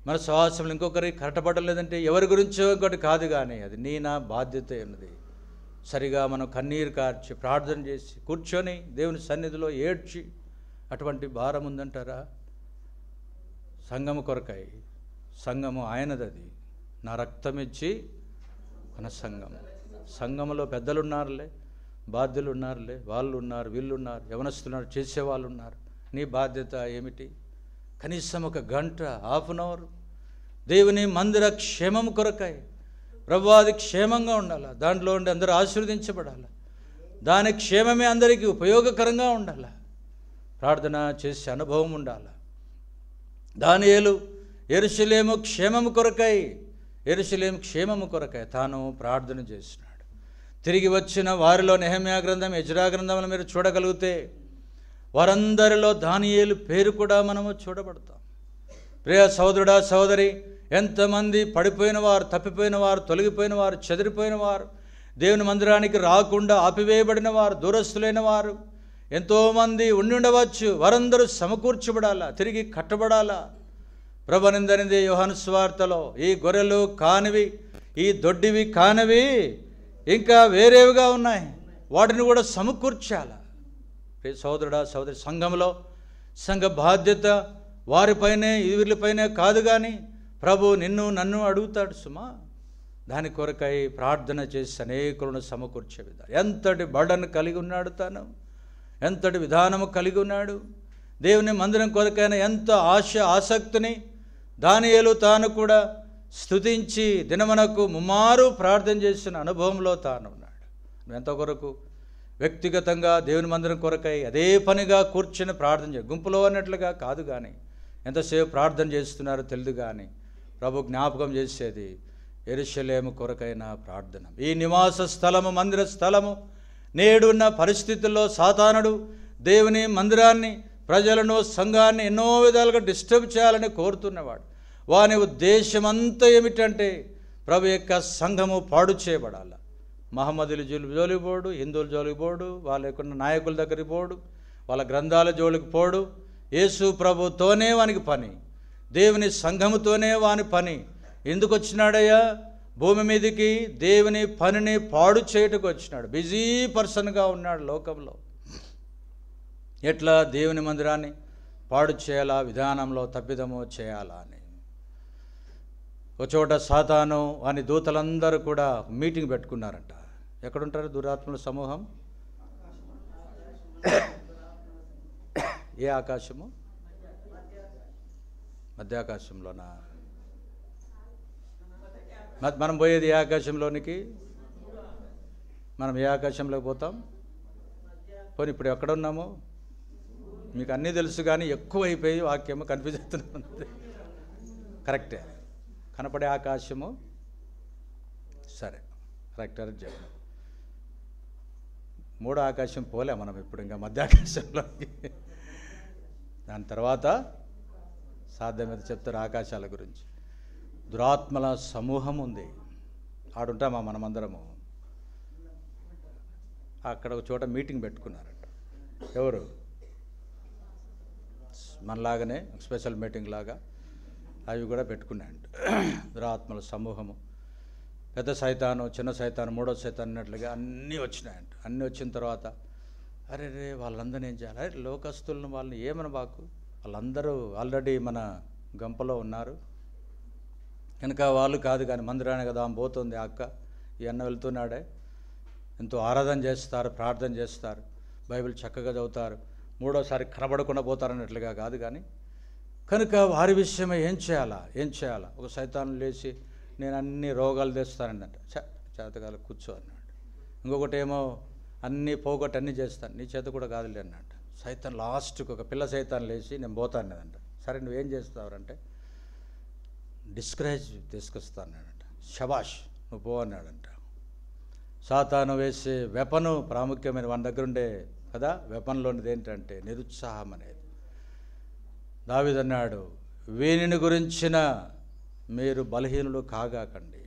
మన సహవాసములు ఇంకొకరికి కట్టబడడం లేదంటే ఎవరి గురించో ఇంకోటి కాదు, కానీ అది నా బాధ్యత ఉన్నది. సరిగా మనం కన్నీరు కార్చి ప్రార్థన చేసి కూర్చొని దేవుని సన్నిధిలో ఏడ్చి, అటువంటి భారం ఉందంటారా? సంఘము కొరకై, సంఘము ఆయనదది, నా రక్తమిచ్చి మన సంఘములో పెద్దలు ఉన్నారులే, బాధ్యులు ఉన్నారులే, వాళ్ళు ఉన్నారు, వీళ్ళు ఉన్నారు, యవనస్తున్నారు, చేసేవాళ్ళు ఉన్నారు. నీ బాధ్యత ఏమిటి? కనీసం 1 గంట, హాఫ్ అన్ అవర్ దేవుని మందిర క్షేమం కొరకై ప్రభువా అది క్షేమంగా ఉండాలి, దాంట్లో ఉండి అందరూ ఆశీర్వదించబడాలి, దాని క్షేమమే అందరికీ ఉపయోగకరంగా ఉండాలి, ప్రార్థన చేసే అనుభవం ఉండాలి. దానియేలు యెరూషలేము క్షేమము కొరకై తాను ప్రార్థన చేసినాడు. తిరిగి వచ్చిన వారిలో నెహెమ్యా గ్రంథం, ఎజ్రా గ్రంథంలో మీరు చూడగలిగితే వారందరిలో దానియేలు పేరు కూడా మనము చూడబడతాం. ప్రియ సోదరుడా సోదరి, ఎంతమంది పడిపోయిన వారు, తప్పిపోయిన వారు, తొలగిపోయిన వారు, చెదిరిపోయిన వారు, దేవుని మందిరానికి రాకుండా ఆపివేయబడిన వారు, దూరస్తులైన వారు ఎంతోమంది ఉండి ఉండవచ్చు. వారందరూ సమకూర్చబడాలా, తిరిగి కట్టబడాలా. ప్రభునిందనిది యోహాను సువార్తలో, ఈ గొర్రెలు కానివి, ఈ దొడ్డివి కానివి ఇంకా వేరేవిగా ఉన్నాయి, వాటిని కూడా సమకూర్చాల. సోదరుడా సోదరి, సంఘంలో సంఘ బాధ్యత వారిపైనే వీరిపైనే కాదు, కానీ ప్రభు నిన్ను నన్ను అడుగుతాడు సుమా. దాని కొరకై ప్రార్థన చేసి అనేకులను సమకూర్చే విధానం. ఎంతటి బర్డన్ కలిగి ఉన్నాడు, తాను ఎంతటి విధానము కలిగి ఉన్నాడు. దేవుని మందిరం కొరకైన ఎంత ఆసక్తిని దానియేలు తాను కూడా స్తుతించి దినమునకు ముమ్మారు ప్రార్థన చేసిన అనుభవంలో తాను ఉన్నాడు. ఎంత కొరకు? వ్యక్తిగతంగా దేవుని మందిరం కొరకై అదే పనిగా కూర్చొని ప్రార్థన చేయ, గుంపులో అన్నట్లుగా కాదు, కానీ ఎంతసేపు ప్రార్థన చేస్తున్నారో తెలియదు, కానీ ప్రభు జ్ఞాపకం చేసేది యెరూషలేము కొరకైన ప్రార్థన. ఈ నివాస స్థలము, మందిర స్థలము నేడున్న పరిస్థితుల్లో సాతానుడు దేవుని మందిరాన్ని, ప్రజలను, సంఘాన్ని ఎన్నో విధాలుగా డిస్టర్బ్ చేయాలని కోరుతున్నవాడు. వాని ఉద్దేశమంతా ఏమిటంటే ప్రభు యొక్క సంఘము పాడు చేయబడాలి. మహమ్మదులు జోలికి పోడు, హిందువుల జోలికి పోడు, వాళ్ళ యొక్క నాయకుల దగ్గరికి పోడు, వాళ్ళ గ్రంథాల జోలికి పోడు. యేసు ప్రభుతోనే వానికి పని, దేవుని సంఘముతోనే వాని పని. ఎందుకు వచ్చినాడయ్యా భూమి మీదకి? దేవుని పనిని పాడు చేయటకు వచ్చినాడు. బిజీ పర్సన్గా ఉన్నాడు లోకంలో. ఎట్లా దేవుని మందిరాన్ని పాడు చేయాలా, విధానంలో తప్పిదము చేయాలా అని ఒక చోట సాతాను వాని దూతలందరూ కూడా మీటింగ్ పెట్టుకున్నారంట. ఎక్కడుంటారు దురాత్మల సమూహం? ఏ ఆకాశము? మధ్యాకాశంలోనా? మనం పోయేది ఏ ఆకాశంలోనికి? మనం ఏ ఆకాశంలోకి పోతాం? పోనీ ఇప్పుడు ఎక్కడ ఉన్నాము? మీకు అన్నీ తెలుసు, కానీ ఎక్కువ అయిపోయి వాక్యము కన్ఫ్యూజ్ అవుతుంది. కరెక్టే, కనపడే ఆకాశము. సరే, కరెక్ట్ చెప్పండి. మూడో ఆకాశం పోలే మనం ఇప్పుడు, ఇంకా మధ్యాకాశంలోకి. దాని తర్వాత సాధ్యమైతే చెప్తారు ఆకాశాల గురించి. దురాత్మల సమూహం ఉంది, ఆడుంటామా మనమందరము. అక్కడ ఒక చోట మీటింగ్ పెట్టుకున్నారట. ఎవరు? మనలాగానే స్పెషల్ మీటింగ్ లాగా అవి కూడా పెట్టుకున్నాయంట. దురాత్మల సమూహము, పెద్ద సైతాను, చిన్న సైతాను, మూడో సైతాను అన్నట్లుగా అన్నీ వచ్చినాయంట. అన్నీ వచ్చిన తర్వాత అరే వాళ్ళందరినీ ఏం చేయాలి? అరే లోకస్తులను వాళ్ళని ఏమని బాకు, వాళ్ళందరూ ఆల్రెడీ మన గంపలో ఉన్నారు కనుక వాళ్ళు కాదు, కానీ మందిరాన్ని కదా ఆమె పోతుంది అక్క, ఈ అన్న వెళ్తున్నాడే, ఎంతో ఆరాధన చేస్తారు, ప్రార్థన చేస్తారు, బైబిల్ చక్కగా చదువుతారు, మూడోసారి కనబడకుండా పోతారన్నట్లుగా కాదు, కానీ కనుక వారి విషయమే ఏం చేయాలా? ఒక సైతాను లేచి నేను అన్ని రోగాలు తెస్తానంట. చేతకాలు కూర్చో అన్నాడు. ఇంకొకటి ఏమో అన్నీ పోగొట్టి అన్నీ చేస్తాను, నీ చేత కూడా కాదులే అన్నట్టు. సైతాన్ లాస్ట్కి ఒక పిల్ల సైతాన్ లేచి నేను పోతానంట. సరే నువ్వేం చేస్తావంటే డిస్కరేజ్ తీసుకొస్తానంట. శబాష్ నువ్వు పో అన్నాడంట. సాతాను వేసే వెపను ప్రాముఖ్యమైన మన దగ్గర ఉండే కదా, వెపన్లోనిది ఏంటంటే నిరుత్సాహం అనేది. దావీదు అన్నాడు, వీనిని గురించిన మీరు బలహీనులు కాగాకండి,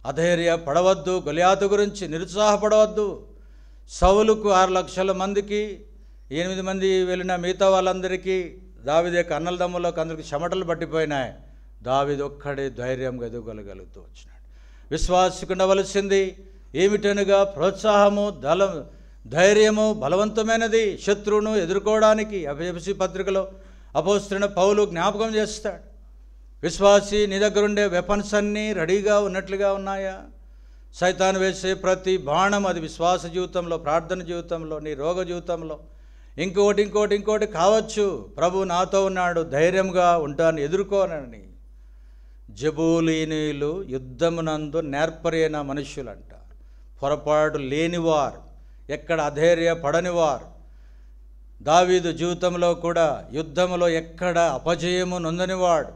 అధైర్య పడవద్దు, గొలియాతు గురించి నిరుత్సాహపడవద్దు. సౌలుకు 6 లక్షల మందికి 8 మంది వెళ్ళిన మిగతా వాళ్ళందరికీ దావీదు యొక్క అన్నలదమ్ములకు అందరికీ చెమటలు పట్టిపోయినాయి. దావీదు ఒక్కడే ధైర్యంగా ఎదుగగలుగుతూ వచ్చినాడు. విశ్వాసకు ఉండవలసింది ఏమిటనగా ప్రోత్సాహము, ధైర్యము బలవంతమైనది శత్రువును ఎదుర్కోవడానికి. ఎఫెసీ పత్రికలో అపోస్తలుడైన పౌలు జ్ఞాపకం చేస్తాడు. విశ్వాసి నీ దగ్గరుండే వెపన్స్ అన్నీ రెడీగా ఉన్నట్లుగా ఉన్నాయా? సైతాను వేసే ప్రతి బాణం అది విశ్వాస జీవితంలో, ప్రార్థన జీవితంలో, నీ రోగ జీవితంలో ఇంకోటి కావచ్చు. ప్రభు నాతో ఉన్నాడు, ధైర్యంగా ఉంటాను, ఎదుర్కోనని. జబూలీనీయులు యుద్ధమునందు నేర్పరైన మనుష్యులంట, పొరపాటు లేనివారు, ఎక్కడ అధైర్యపడనివారు. దావీదు జీవితంలో కూడా యుద్ధములో ఎక్కడ అపజయము నొందనివాడు.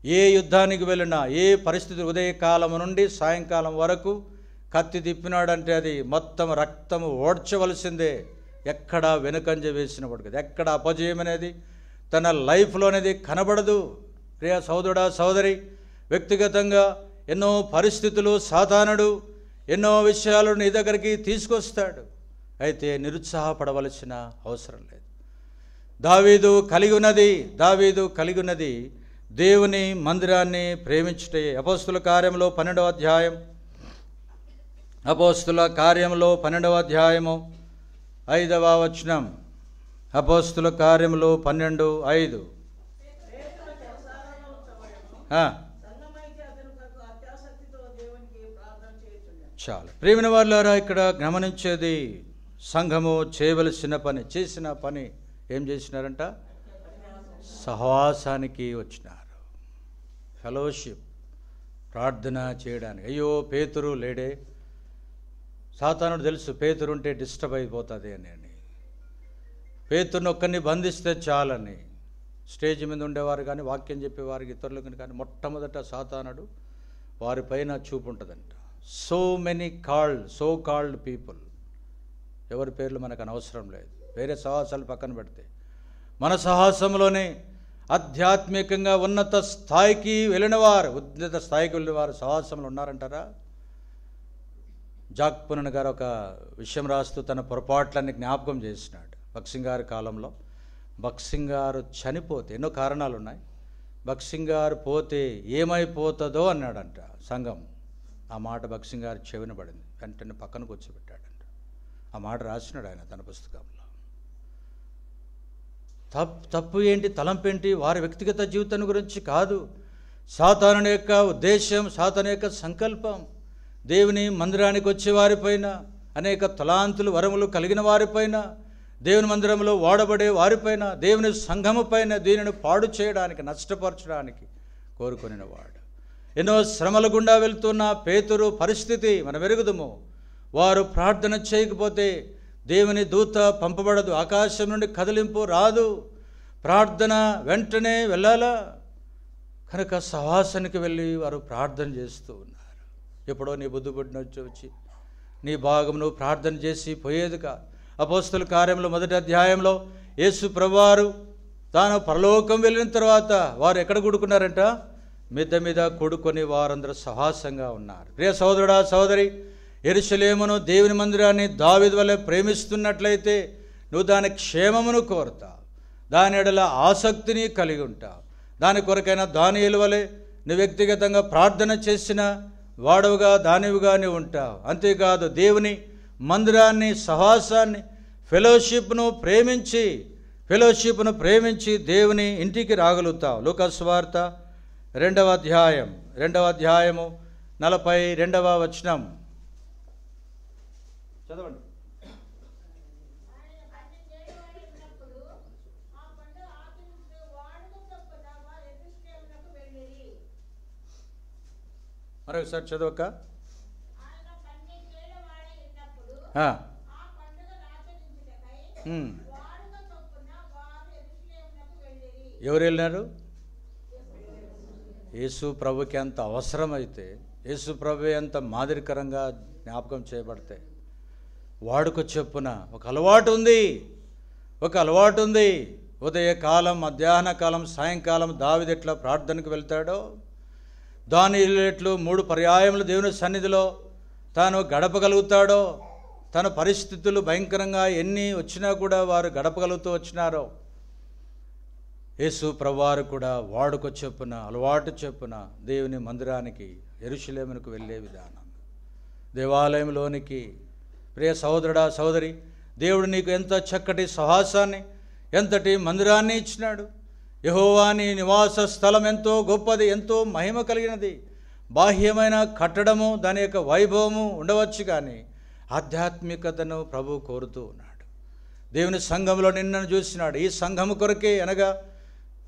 ఏ యుద్ధానికి వెళ్ళినా, ఏ పరిస్థితి, ఉదయకాలం నుండి సాయంకాలం వరకు కత్తి తిప్పినాడంటే అది మొత్తం రక్తము ఓడ్చవలసిందే. ఎక్కడా వెనుకంజ వేసినవాడు కదా, ఎక్కడ అపజయం అనేది తన లైఫ్లో అనేది కనబడదు. ప్రియ సోదరుడా సోదరి, వ్యక్తిగతంగా ఎన్నో పరిస్థితులు, సాతానుడు ఎన్నో విషయాలు నీ దగ్గరికి తీసుకొస్తాడు. అయితే నిరుత్సాహపడవలసిన అవసరం లేదు. దావీదు కలిగి ఉన్నది దేవుని మందిరాన్ని ప్రేమించుటే. అపోస్తుల కార్యంలో 12వ అధ్యాయం, అపోస్తుల కార్యంలో 12వ అధ్యాయము 5వ వచనం. అపోస్తుల కార్యములు 12:5. చాలు. ప్రియమైన వాళ్ళారా, ఇక్కడ గమనించేది సంఘము చేయవలసిన పని, చేసిన పని ఏం చేసినారంట? సహవాసానికి వచ్చినారు, ఫెలోషిప్, ప్రార్థన చేయడానికి. అయ్యో పేతురు లేడే, సాతానుడు తెలుసు పేతురు ఉంటే డిస్టర్బ్ అయిపోతుంది అని. పేతురుని ఒక్కరిని బంధిస్తే చాలని స్టేజ్ మీద ఉండేవారు కానీ, వాక్యం చెప్పేవారికి, ఇతరులకు కానీ మొట్టమొదట సాతానుడు వారిపైన చూపు ఉంటుందంట. సో కాల్డ్ పీపుల్, ఎవరి పేర్లు మనకు అనవసరం లేదు, వేరే సాహసాలు పక్కన పెడితే మన సాహసంలోనే ఆధ్యాత్మికంగా ఉన్నత స్థాయికి వెళ్ళిన వారు సాహసంలో ఉన్నారంటారా? జాక్ పునన్ గారు ఒక విషయం రాస్తూ తన పొరపాట్లన్నీ జ్ఞాపకం చేసినాడు. భక్సింగ్ గారి కాలంలో భక్సింగ్ గారు చనిపోతే, ఎన్నో కారణాలు ఉన్నాయి, భక్సింగ్ గారు పోతే ఏమైపోతుందో అన్నాడంట సంఘం. ఆ మాట భక్సింగ్ గారు చెవిన పడింది, వెంటనే పక్కన కూర్చోబెట్టాడంట. ఆ మాట రాసినాడు ఆయన తన పుస్తకంలో. తప్పు ఏంటి, తలంపేంటి, వారి వ్యక్తిగత జీవితం గురించి కాదు. సాతాను యొక్క ఉద్దేశం, సాతాను యొక్క సంకల్పం దేవుని మందిరానికి వచ్చే వారిపైన, అనేక తలాంతులు వరములు కలిగిన వారిపైన, దేవుని మందిరంలో వాడబడే వారిపైన, దేవుని సంఘము పైన దీనిని పాడు చేయడానికి, నష్టపరచడానికి కోరుకొనినవాడు. ఎన్నో శ్రమల గుండా వెళ్తున్న పేతురు పరిస్థితి మనం ఎరుగుదుము. వారు ప్రార్థన చేయకపోతే దేవుని దూత పంపబడదు, ఆకాశం నుండి కదిలింపు రాదు, ప్రార్థన వెంటనే వెళ్ళాలా. కనుక సహవాసానికి వెళ్ళి వారు ప్రార్థన చేస్తూ ఉన్నారు. ఎప్పుడో నీ బుద్ధి పుట్టిన వచ్చి నీ భాగం నువ్వు ప్రార్థన చేసి పోయేదిగా. అపోస్తుల కార్యంలో 1వ అధ్యాయంలో యేసు ప్రభువారు తాను పరలోకం వెళ్ళిన తర్వాత వారు ఎక్కడ కూడుకున్నారంట? మిద్ద మీద కూడుకొని వారందరూ సహవాసంగా ఉన్నారు. ప్రియ సోదరుడా సోదరి, యెరూషలేమును దేవుని మందిరాన్ని దావీదు వలె ప్రేమిస్తున్నట్లయితే నువ్వు దాని క్షేమమును కోరుతావు, దాని ఎడల ఆసక్తిని కలిగి ఉంటావు. దాని కొరకైనా దానియేలు వలె నువ్వు వ్యక్తిగతంగా ప్రార్థన చేసిన వాడవుగా, దానివిగా నువ్వు ఉంటావు. అంతేకాదు దేవుని మందిరాన్ని, సహవాసాన్ని, ఫెలోషిప్ను ప్రేమించి దేవుని ఇంటికి రాగలుగుతావు. లూకా సువార్త 2వ అధ్యాయము 42వ వచనం చదవండి. మరొకసారి చదవక. ఎవరు వెళ్ళినారు? యేసు ప్రభుకి ఎంత అవసరమైతే, యేసు ప్రభు ఎంత మాదిరికరంగా జ్ఞాపకం చేయబడితే, వాడుక చొప్పున ఒక అలవాటు ఉంది. ఉదయకాలం, మధ్యాహ్న కాలం, సాయంకాలం దావీదు ఎట్లా ప్రార్థనకు వెళ్తాడో, దానియేలు ఎట్లు 3 పర్యాయములు దేవుని సన్నిధిలో తాను గడపగలుగుతాడో, తన పరిస్థితులు భయంకరంగా ఎన్ని వచ్చినా కూడా వారు గడపగలుగుతూ వచ్చినారో, యేసు ప్రభువారు కూడా వాడుక చొప్పున, అలవాటు చొప్పున దేవుని మందిరానికి, యెరూషలేమునకు వెళ్ళే విధానం, దేవాలయంలోనికి. ప్రియ సహోదరుడా సహోదరి, దేవుడు నీకు ఎంత చక్కటి సహవాసాన్ని, ఎంతటి మందిరాన్ని ఇచ్చినాడు. యెహోవా నీ నివాస స్థలం ఎంతో గొప్పది, ఎంతో మహిమ కలిగినది. బాహ్యమైన కట్టడము, దాని యొక్క వైభవము ఉండవచ్చు, కానీ ఆధ్యాత్మికతను ప్రభు కోరుతూ ఉన్నాడు. దేవుని సంఘంలో నిన్నను చూసినాడు. ఈ సంఘము కొరకే, అనగా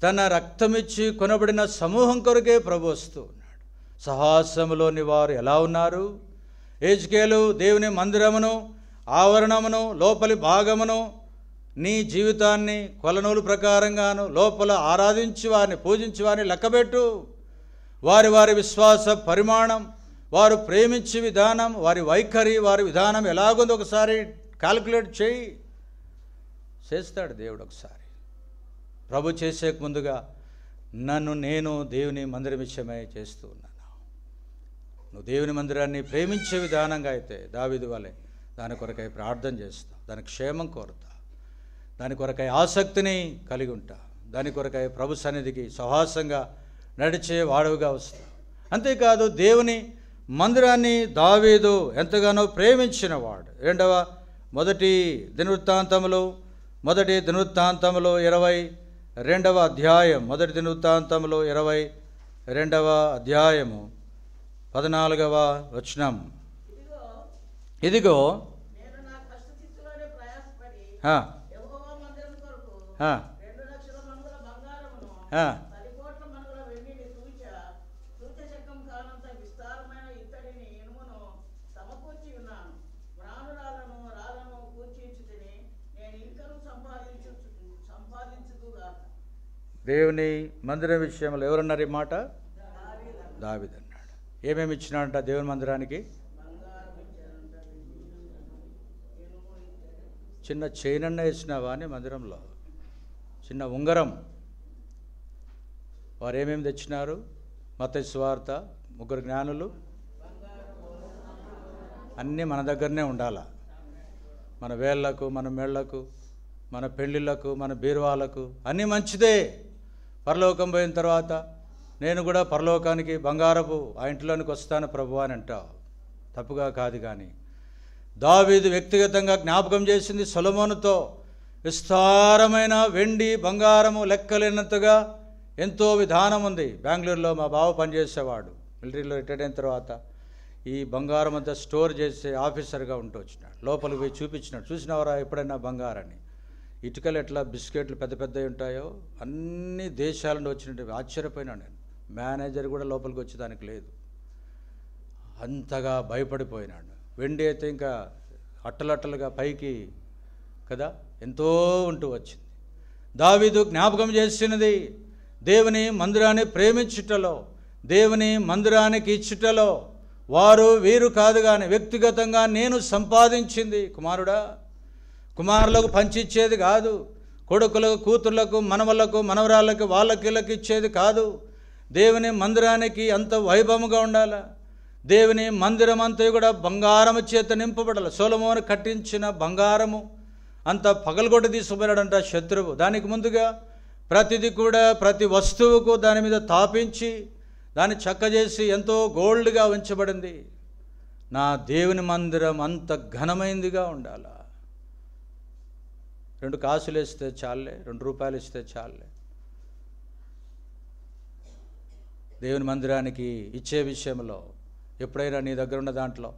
తన రక్తమిచ్చి కొనబడిన సమూహం కొరకే ప్రభు వస్తూ ఉన్నాడు. సహాసములోని వారు ఎలా ఉన్నారు? యెహెజ్కేలు దేవుని మందిరమును, ఆవరణమును, లోపలి భాగమును, నీ జీవితాన్ని కొలనూలు ప్రకారంగాను లోపల ఆరాధించి వారిని పూజించి వారిని లెక్కబెట్టు. వారి వారి విశ్వాస పరిమాణం, వారు ప్రేమించే విధానం, వారి వైఖరి, వారి విధానం ఎలాగుందో ఒకసారి క్యాల్కులేట్ చేస్తాడు దేవుడు. ఒకసారి ప్రభు చేసే ముందుగా నేను దేవుని మందిరం విషయమై చేస్తూ ఉన్నాను. నువ్వు దేవుని మందిరాన్ని ప్రేమించే విధానంగా అయితే దావీదు వలె దాని కొరకై ప్రార్థన చేస్తా, దాని క్షేమం కోరుతా, దాని కొరకై ఆసక్తిని కలిగి ఉంటా, దాని కొరకై ప్రభు సన్నిధికి సహాసంగా నడిచే వాడుగా వస్తా. అంతేకాదు దేవుని మందిరాన్ని దావీదు ఎంతగానో ప్రేమించిన వాడు. మొదటి దినవృత్తాంతములు 22వ అధ్యాయం, మొదటి దినవృత్తాంతములు 22వ అధ్యాయము 14వ వచనం. ఇదిగో దేవుని మందిరం విషయంలో ఎవరన్నారు ఈ మాట? దావీదు అన్నాడు. ఏమేమి ఇచ్చినాడంట దేవుని మందిరానికి? చిన్న చైనన్న ఇచ్చినావా అని మందిరంలో, చిన్న ఉంగరం. వారు ఏమేమి తెచ్చినారు? మత్తయి సువార్త, 3 జ్ఞానులు. అన్నీ మన దగ్గరనే ఉండాలా. మన వేళ్లకు, మన మెళ్లకు, మన పెళ్ళిళ్ళకు, మన బీరువాలకు అన్నీ మంచిదే. పరలోకం పోయిన తర్వాత నేను కూడా పరలోకానికి బంగారపు ఆ ఇంట్లోనికి వస్తాను ప్రభు అని అంటావు, తప్పుగా కాదు. కానీ దావీదు వ్యక్తిగతంగా జ్ఞాపకం చేసింది సొలొమోనుతో విస్తారమైన వెండి బంగారము లెక్కలేనంతగా ఎంతో విధానం ఉంది. బెంగళూరులో మా బావ పనిచేసేవాడు, మిలిటరీలో రిటైర్ అయిన తర్వాత ఈ బంగారం అంతా స్టోర్ చేసే ఆఫీసర్గా ఉంటూ వచ్చినాడు. లోపలికి పోయి చూపించినాడు, చూసినవరా ఎప్పుడైనా బంగారాన్ని? ఇటుకలు ఎట్లా బిస్కెట్లు పెద్ద పెద్దవి ఉంటాయో అన్ని దేశాల నుండి వచ్చినట్టు ఆశ్చర్యపోయినాడు నేను. మేనేజర్ కూడా లోపలికి వచ్చేదానికి లేదు, అంతగా భయపడిపోయినాడు. వెండి అయితే ఇంకా అట్టలట్టలుగా పైకి కదా ఎంతో ఉంటూ వచ్చింది. దావీదు జ్ఞాపకం చేసినది దేవుని మందిరాన్ని ప్రేమించుటలో, దేవుని మందిరానికి ఇచ్చుటలో వారు వీరు కాదు కానీ వ్యక్తిగతంగా నేను సంపాదించింది. కుమారుడా, కుమారులకు పంచిచ్చేది కాదు, కొడుకులకు, కూతుర్లకు, మనవలకు, మనవరాళ్ళకి, వాళ్ళకి ఇచ్చేది కాదు. దేవుని మందిరానికి అంత వైభవముగా ఉండాలి. దేవుని మందిరం అంతా కూడా బంగారము చేత నింపబడాలి. సొలొమోను కట్టించిన బంగారము అంత పగలగొట్టి తీసుకుపోయాడంట శత్రువు. దానికి ముందుగా ప్రతిది కూడా ప్రతి వస్తువుకు దాని మీద తాపించి దాన్ని చక్కజేసి ఎంతో గోల్డ్గా ఉంచబడింది. నా దేవుని మందిరం అంత ఘనమైందిగా ఉండాలి. 2 కాసులు ఇస్తే చాలే, 2 రూపాయలు ఇస్తే చాలే. దేవుని మందిరానికి ఇచ్చే విషయంలో ఎప్పుడైనా నీ దగ్గర ఉన్న దాంట్లో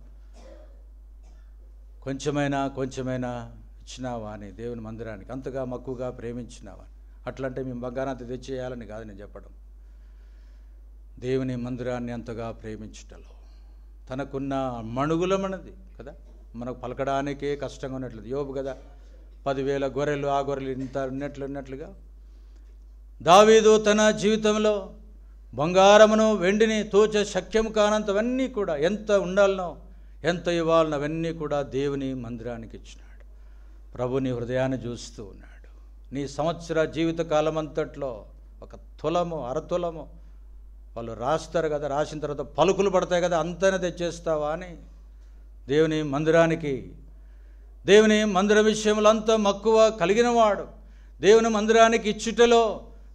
కొంచెమైనా ఇచ్చినావా అని, దేవుని మందిరానికి అంతగా మక్కువగా ప్రేమించినావా? అట్లంటే మేము బంగారాంత తెచ్చేయాలని కాదు నేను చెప్పడం. దేవుని మందిరాన్ని అంతగా ప్రేమించుటలో తనకున్న మణుగులమన్నది కదా, మనకు పలకడానికే కష్టంగా ఉన్నట్లేదు. యోబు కదా 10,000 గొర్రెలు, ఆ గొర్రెలు ఇంత ఉన్నట్లుగా దావీదు తన జీవితంలో బంగారమును వెండిని తోచ శక్యం కానంతవన్నీ కూడా ఎంత ఉండాలనో, ఎంత ఇవ్వాలనో అవన్నీ కూడా దేవుని మందిరానికి ఇచ్చినాడు. ప్రభు నీ హృదయాన్ని చూస్తూ ఉన్నాడు. నీ సంవత్సర జీవిత కాలం అంతట్లో 1 తులము, 1/2 తులము వాళ్ళు రాస్తారు కదా, రాసిన తర్వాత పలుకులు పడతాయి కదా, అంతనే తెచ్చేస్తావా అని దేవుని మందిరానికి, దేవుని మందిర విషయంలో అంత మక్కువ కలిగినవాడు. దేవుని మందిరానికి ఇచ్చుటలో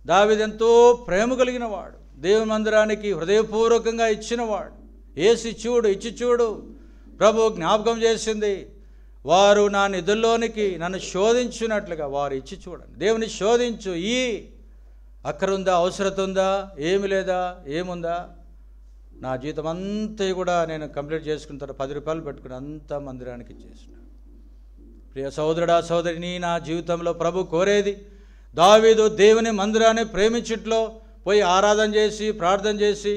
దావీదు ఎంతో ప్రేమ కలిగినవాడు. దేవుని మందిరానికి హృదయపూర్వకంగా ఇచ్చినవాడు. ఏసి చూడు, ఇచ్చి చూడు. ప్రభు జ్ఞాపకం చేసింది, వారు నా నిధుల్లోనికి నన్ను శోధించినట్లుగా వారు ఇచ్చి చూడండి. దేవుని శోధించు, ఈ అక్కరుందా, అవసరత ఉందా, ఏమి లేదా, ఏముందా, నా జీవితం అంతా కూడా నేను కంప్లీట్ చేసుకున్న తర్వాత 10 రూపాయలు పెట్టుకుని అంతా మందిరానికి ఇచ్చేసిన. ప్రియ సహోదరుడా, సహోదరిని, నా జీవితంలో ప్రభు కోరేది దావీదు దేవుని మందిరాన్ని ప్రేమించుట్లో పోయి ఆరాధన చేసి ప్రార్థన చేసి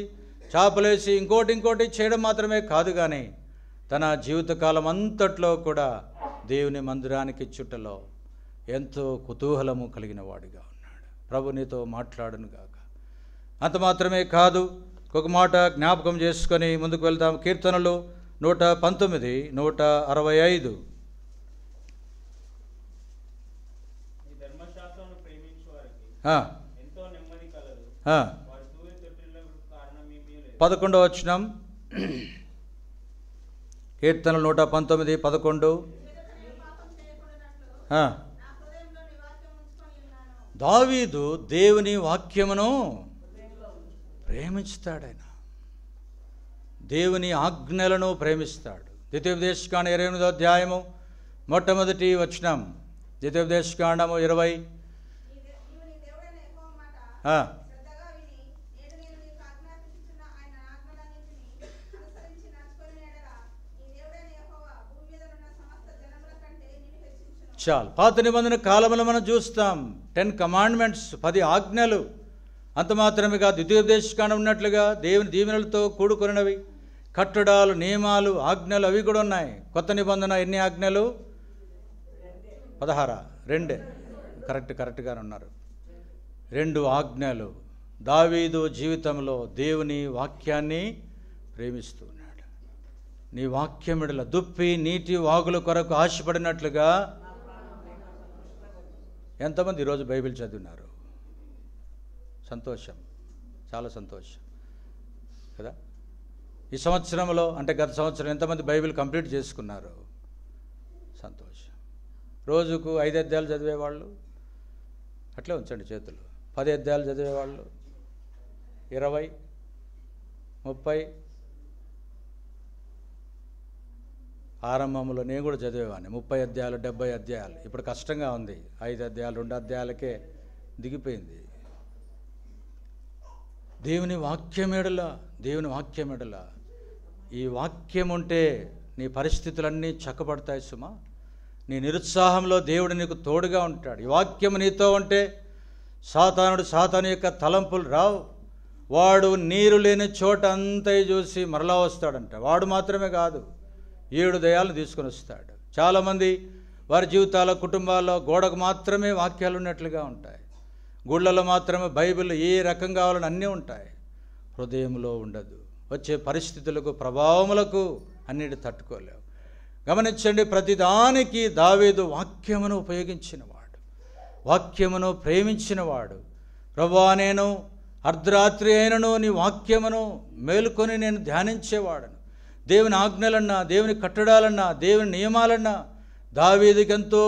చాపలేసి ఇంకోటి చేయడం మాత్రమే కాదు, కానీ తన జీవితకాలం అంతట్లో కూడా దేవుని మందిరానికి చుట్టలో ఎంతో కుతూహలము కలిగిన వాడిగా ఉన్నాడు. ప్రభు నీతో మాట్లాడును గాక. అంత మాత్రమే కాదు, ఒక మాట జ్ఞాపకం చేసుకొని ముందుకు వెళ్దాం. కీర్తనలు 119, 165. ఎంతో నెమ్మది కలదు. 11వ వచనం, కీర్తనలు 119, 11. దావీదు దేవుని వాక్యమును ప్రేమిస్తాడాయన, దేవుని ఆజ్ఞలను ప్రేమిస్తాడు. ద్వితీయోపదేశకాండం 28వ అధ్యాయము మొట్టమొదటి వచనం. ద్వితీయోపదేశకాండము 20. చాలు. పాత నిబంధన కాలంలో మనం చూస్తాం 10 కమాండ్మెంట్స్, 10 ఆజ్ఞలు. అంత మాత్రమే కాదు, ద్వితీయోపదేశకాండం ఉన్నట్లుగా దేవుని దీవెనలతో కూడుకున్నవి కట్టడాలు, నియమాలు, ఆజ్ఞలు అవి కూడా ఉన్నాయి. కొత్త నిబంధన ఎన్ని ఆజ్ఞలు? 16. 2 కరెక్ట్గానే ఉన్నారు. 2 ఆజ్ఞలు. దావీదు జీవితంలో దేవుని వాక్యాన్ని ప్రేమిస్తున్నాడు. నీ వాక్యమిడల దుప్పి నీటి వాగుల కొరకు ఆశపడినట్లుగా. ఎంతమంది ఈరోజు బైబిల్ చదివినారు? సంతోషం, చాలా సంతోషం కదా. ఈ సంవత్సరంలో అంటే గత సంవత్సరం ఎంతమంది బైబిల్ కంప్లీట్ చేసుకున్నారు? సంతోషం. రోజుకు 5 అధ్యాయాలు చదివేవాళ్ళు అట్లే ఉంచండి చేతులు. 10 అధ్యాయాలు చదివేవాళ్ళు 20, 30. ఆరంభంలో నేను కూడా చదివేవాడిని 30 అధ్యాయాలు, 70 అధ్యాయాలు. ఇప్పుడు కష్టంగా ఉంది. 5 అధ్యాయాలు, 2 అధ్యాయాలకే దిగిపోయింది. దేవుని వాక్యమెడల ఈ వాక్యం ఉంటే నీ పరిస్థితులన్నీ చక్కబడతాయి సుమా. నీ నిరుత్సాహంలో దేవుడు నీకు తోడుగా ఉంటాడు. ఈ వాక్యం నీతో ఉంటే సాతాను యొక్క తలంపులు రావు. వాడు నీరు లేని చోట అంతా చూసి మరలా వస్తాడంట. వాడు మాత్రమే కాదు, 7 దయ్యాలను తీసుకొని వస్తాడు. చాలామంది వారి జీవితాల కుటుంబాల్లో గోడకు మాత్రమే వాక్యాలు ఉన్నట్లుగా ఉంటాయి. గుళ్ళలో మాత్రమే బైబిల్ ఏ రకం కావాలని అన్నీ ఉంటాయి. హృదయంలో ఉండదు. వచ్చే పరిస్థితులకు, ప్రభావములకు అన్నిటి తట్టుకోలేవు. గమనించండి, ప్రతిదానికి దావీదు వాక్యమును ఉపయోగించినవాడు, వాక్యమును ప్రేమించినవాడు. ప్రభువా, నేను అర్ధరాత్రి అయినను నీ వాక్యమును మేలుకొని నేను ధ్యానించేవాడను. దేవుని ఆజ్ఞలన్నా, దేవుని కట్టడాలన్నా, దేవుని నియమాలన్నా దావీదుకి ఎంతో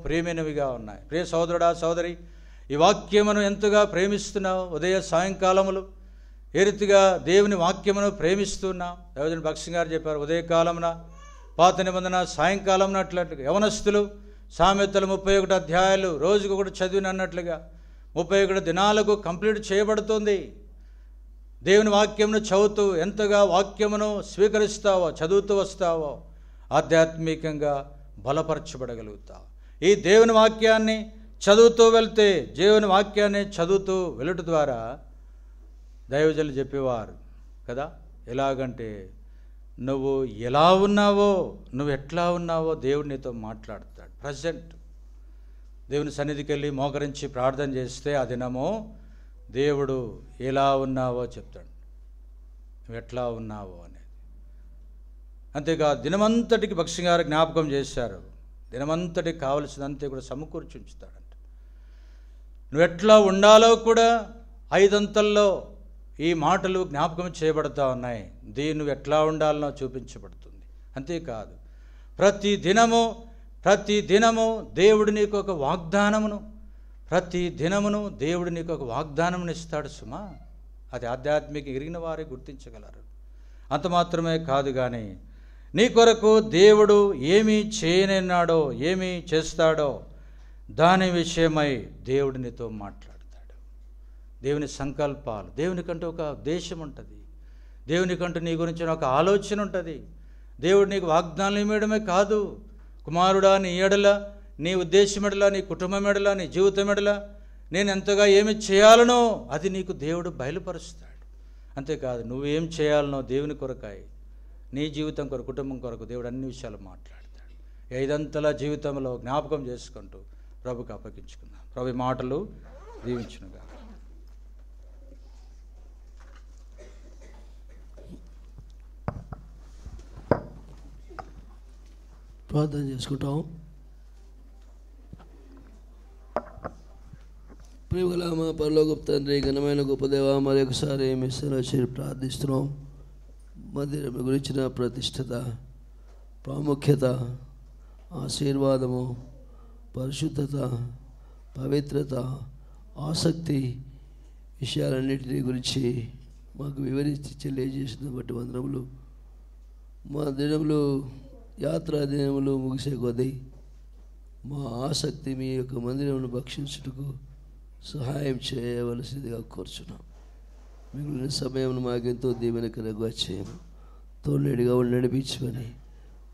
ప్రియమైనవిగా ఉన్నాయి. ప్రియ సోదరుడా, సోదరి, ఈ వాక్యమును ఎంతగా ప్రేమిస్తున్నావు? ఉదయ సాయంకాలములు ఏ రీతిగా దేవుని వాక్యమును ప్రేమిస్తున్నావు? దైవజనుడు భక్సింగ్ గారు చెప్పారు, ఉదయకాలమున పాత నిబంధన, సాయంకాలం అట్లట్టుగా. యవనస్తులు సామెతలు 31 అధ్యాయాలు రోజుకు కూడా చదివినన్నట్లుగా 31 దినాలకు కంప్లీట్ చేయబడుతుంది. దేవుని వాక్యమును చదువుతూ ఎంతగా వాక్యమును స్వీకరిస్తావో, చదువుతూ వస్తావో ఆధ్యాత్మికంగా బలపరచబడగలుగుతావు. ఈ దేవుని వాక్యాన్ని చదువుతూ వెళ్తే, దేవుని వాక్యాన్ని చదువుతూ వెళ్ళటం ద్వారా దైవజనులు చెప్పేవారు కదా, ఎలాగంటే నువ్వు ఎలా ఉన్నావో, నువ్వు ఎట్లా ఉన్నావో దేవుడు నీతో మాట్లాడతాడు. ప్రజెంట్ దేవుని సన్నిధికి వెళ్ళి మోకరించి ప్రార్థన చేస్తే ఆ దినము దేవుడు ఎలా ఉన్నావో చెప్తాడు, నువ్వు ఎట్లా ఉన్నావో అనేది. అంతేకాదు దినమంతటికి భక్సింగ్ గారు జ్ఞాపకం చేశారు, దినమంతటికి కావలసినంతే కూడా సమకూర్చి ఉంచుతాడంట. నువ్వు ఎట్లా ఉండాలో కూడా 5 అంతల్లో ఈ మాటలు జ్ఞాపకం చేయబడతా ఉన్నాయి. నువ్వు ఎట్లా ఉండాలనో చూపించబడుతుంది. అంతేకాదు ప్రతి దినము దేవుడు నీకు ఒక వాగ్దానమును, ప్రతి దినమును దేవుడు నీకు ఒక వాగ్దానమును ఇస్తాడు సుమా. అది ఆధ్యాత్మిక ఎరిగిన వారే గుర్తించగలరు. అంత మాత్రమే కాదు, కానీ నీ కొరకు దేవుడు ఏమి చేయనున్నాడో, ఏమి చేస్తాడో దాని విషయమై దేవుడు నీతో మాట్లాడతాడు. దేవుని సంకల్పాలు, దేవునికంటూ ఒక ఉద్దేశం ఉంటుంది, దేవునికంటూ నీ గురించిన ఒక ఆలోచన ఉంటుంది. దేవుడు నీకు వాగ్దానాలు ఇవ్వడమే కాదు, కుమారుడా నీ ఎడల నీ ఉద్దేశం ఎడలా, నీ కుటుంబం ఎడలా, నీ జీవితం ఎడలా నేను ఎంతగా ఏమి చేయాలనో అది నీకు దేవుడు బయలుపరుస్తాడు. అంతేకాదు నువ్వేం చేయాలనో దేవుని కొరకాయి, నీ జీవితం కొరకు, కుటుంబం కొరకు దేవుడు అన్ని విషయాలు మాట్లాడతాడు. 5 జీవితంలో జ్ఞాపకం చేసుకుంటూ ప్రభుకు అప్పగించుకుందాం. ప్రభు మాటలు దీవించునుగా. ప్రార్థన చేసుకుంటాం. ప్రేమగల మా పరలోకపు తండ్రి, ఘనమైన గొప్ప దేవ, మరి ఒకసారి మీ సరచరి ప్రార్థిస్తున్నాం. మందిరం గురించిన ప్రతిష్టత, ప్రాముఖ్యత, ఆశీర్వాదము, పరిశుద్ధత, పవిత్రత, ఆసక్తి విషయాలన్నింటినీ గురించి మాకు వివరించి తెలియజేసిన బట్టి వందనములు. మా దినములు, యాత్రా దినములు ముగిసే కొద్దీ మా ఆసక్తి మీ యొక్క మందిరమును భక్షించుటకు సహాయం చేయవలసిందిగా కోరుచున్నాం. మిగిలిన సమయం మాకెంతో దీవెనకరంగా చేయము, తోడేడిగా నడిపించమని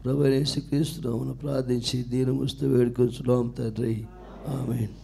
ప్రభువైన యేసుక్రీస్తు నామమున ప్రార్థించి దీనముతో వేడుకొంచున్నాం తండ్రి. ఆమేన్.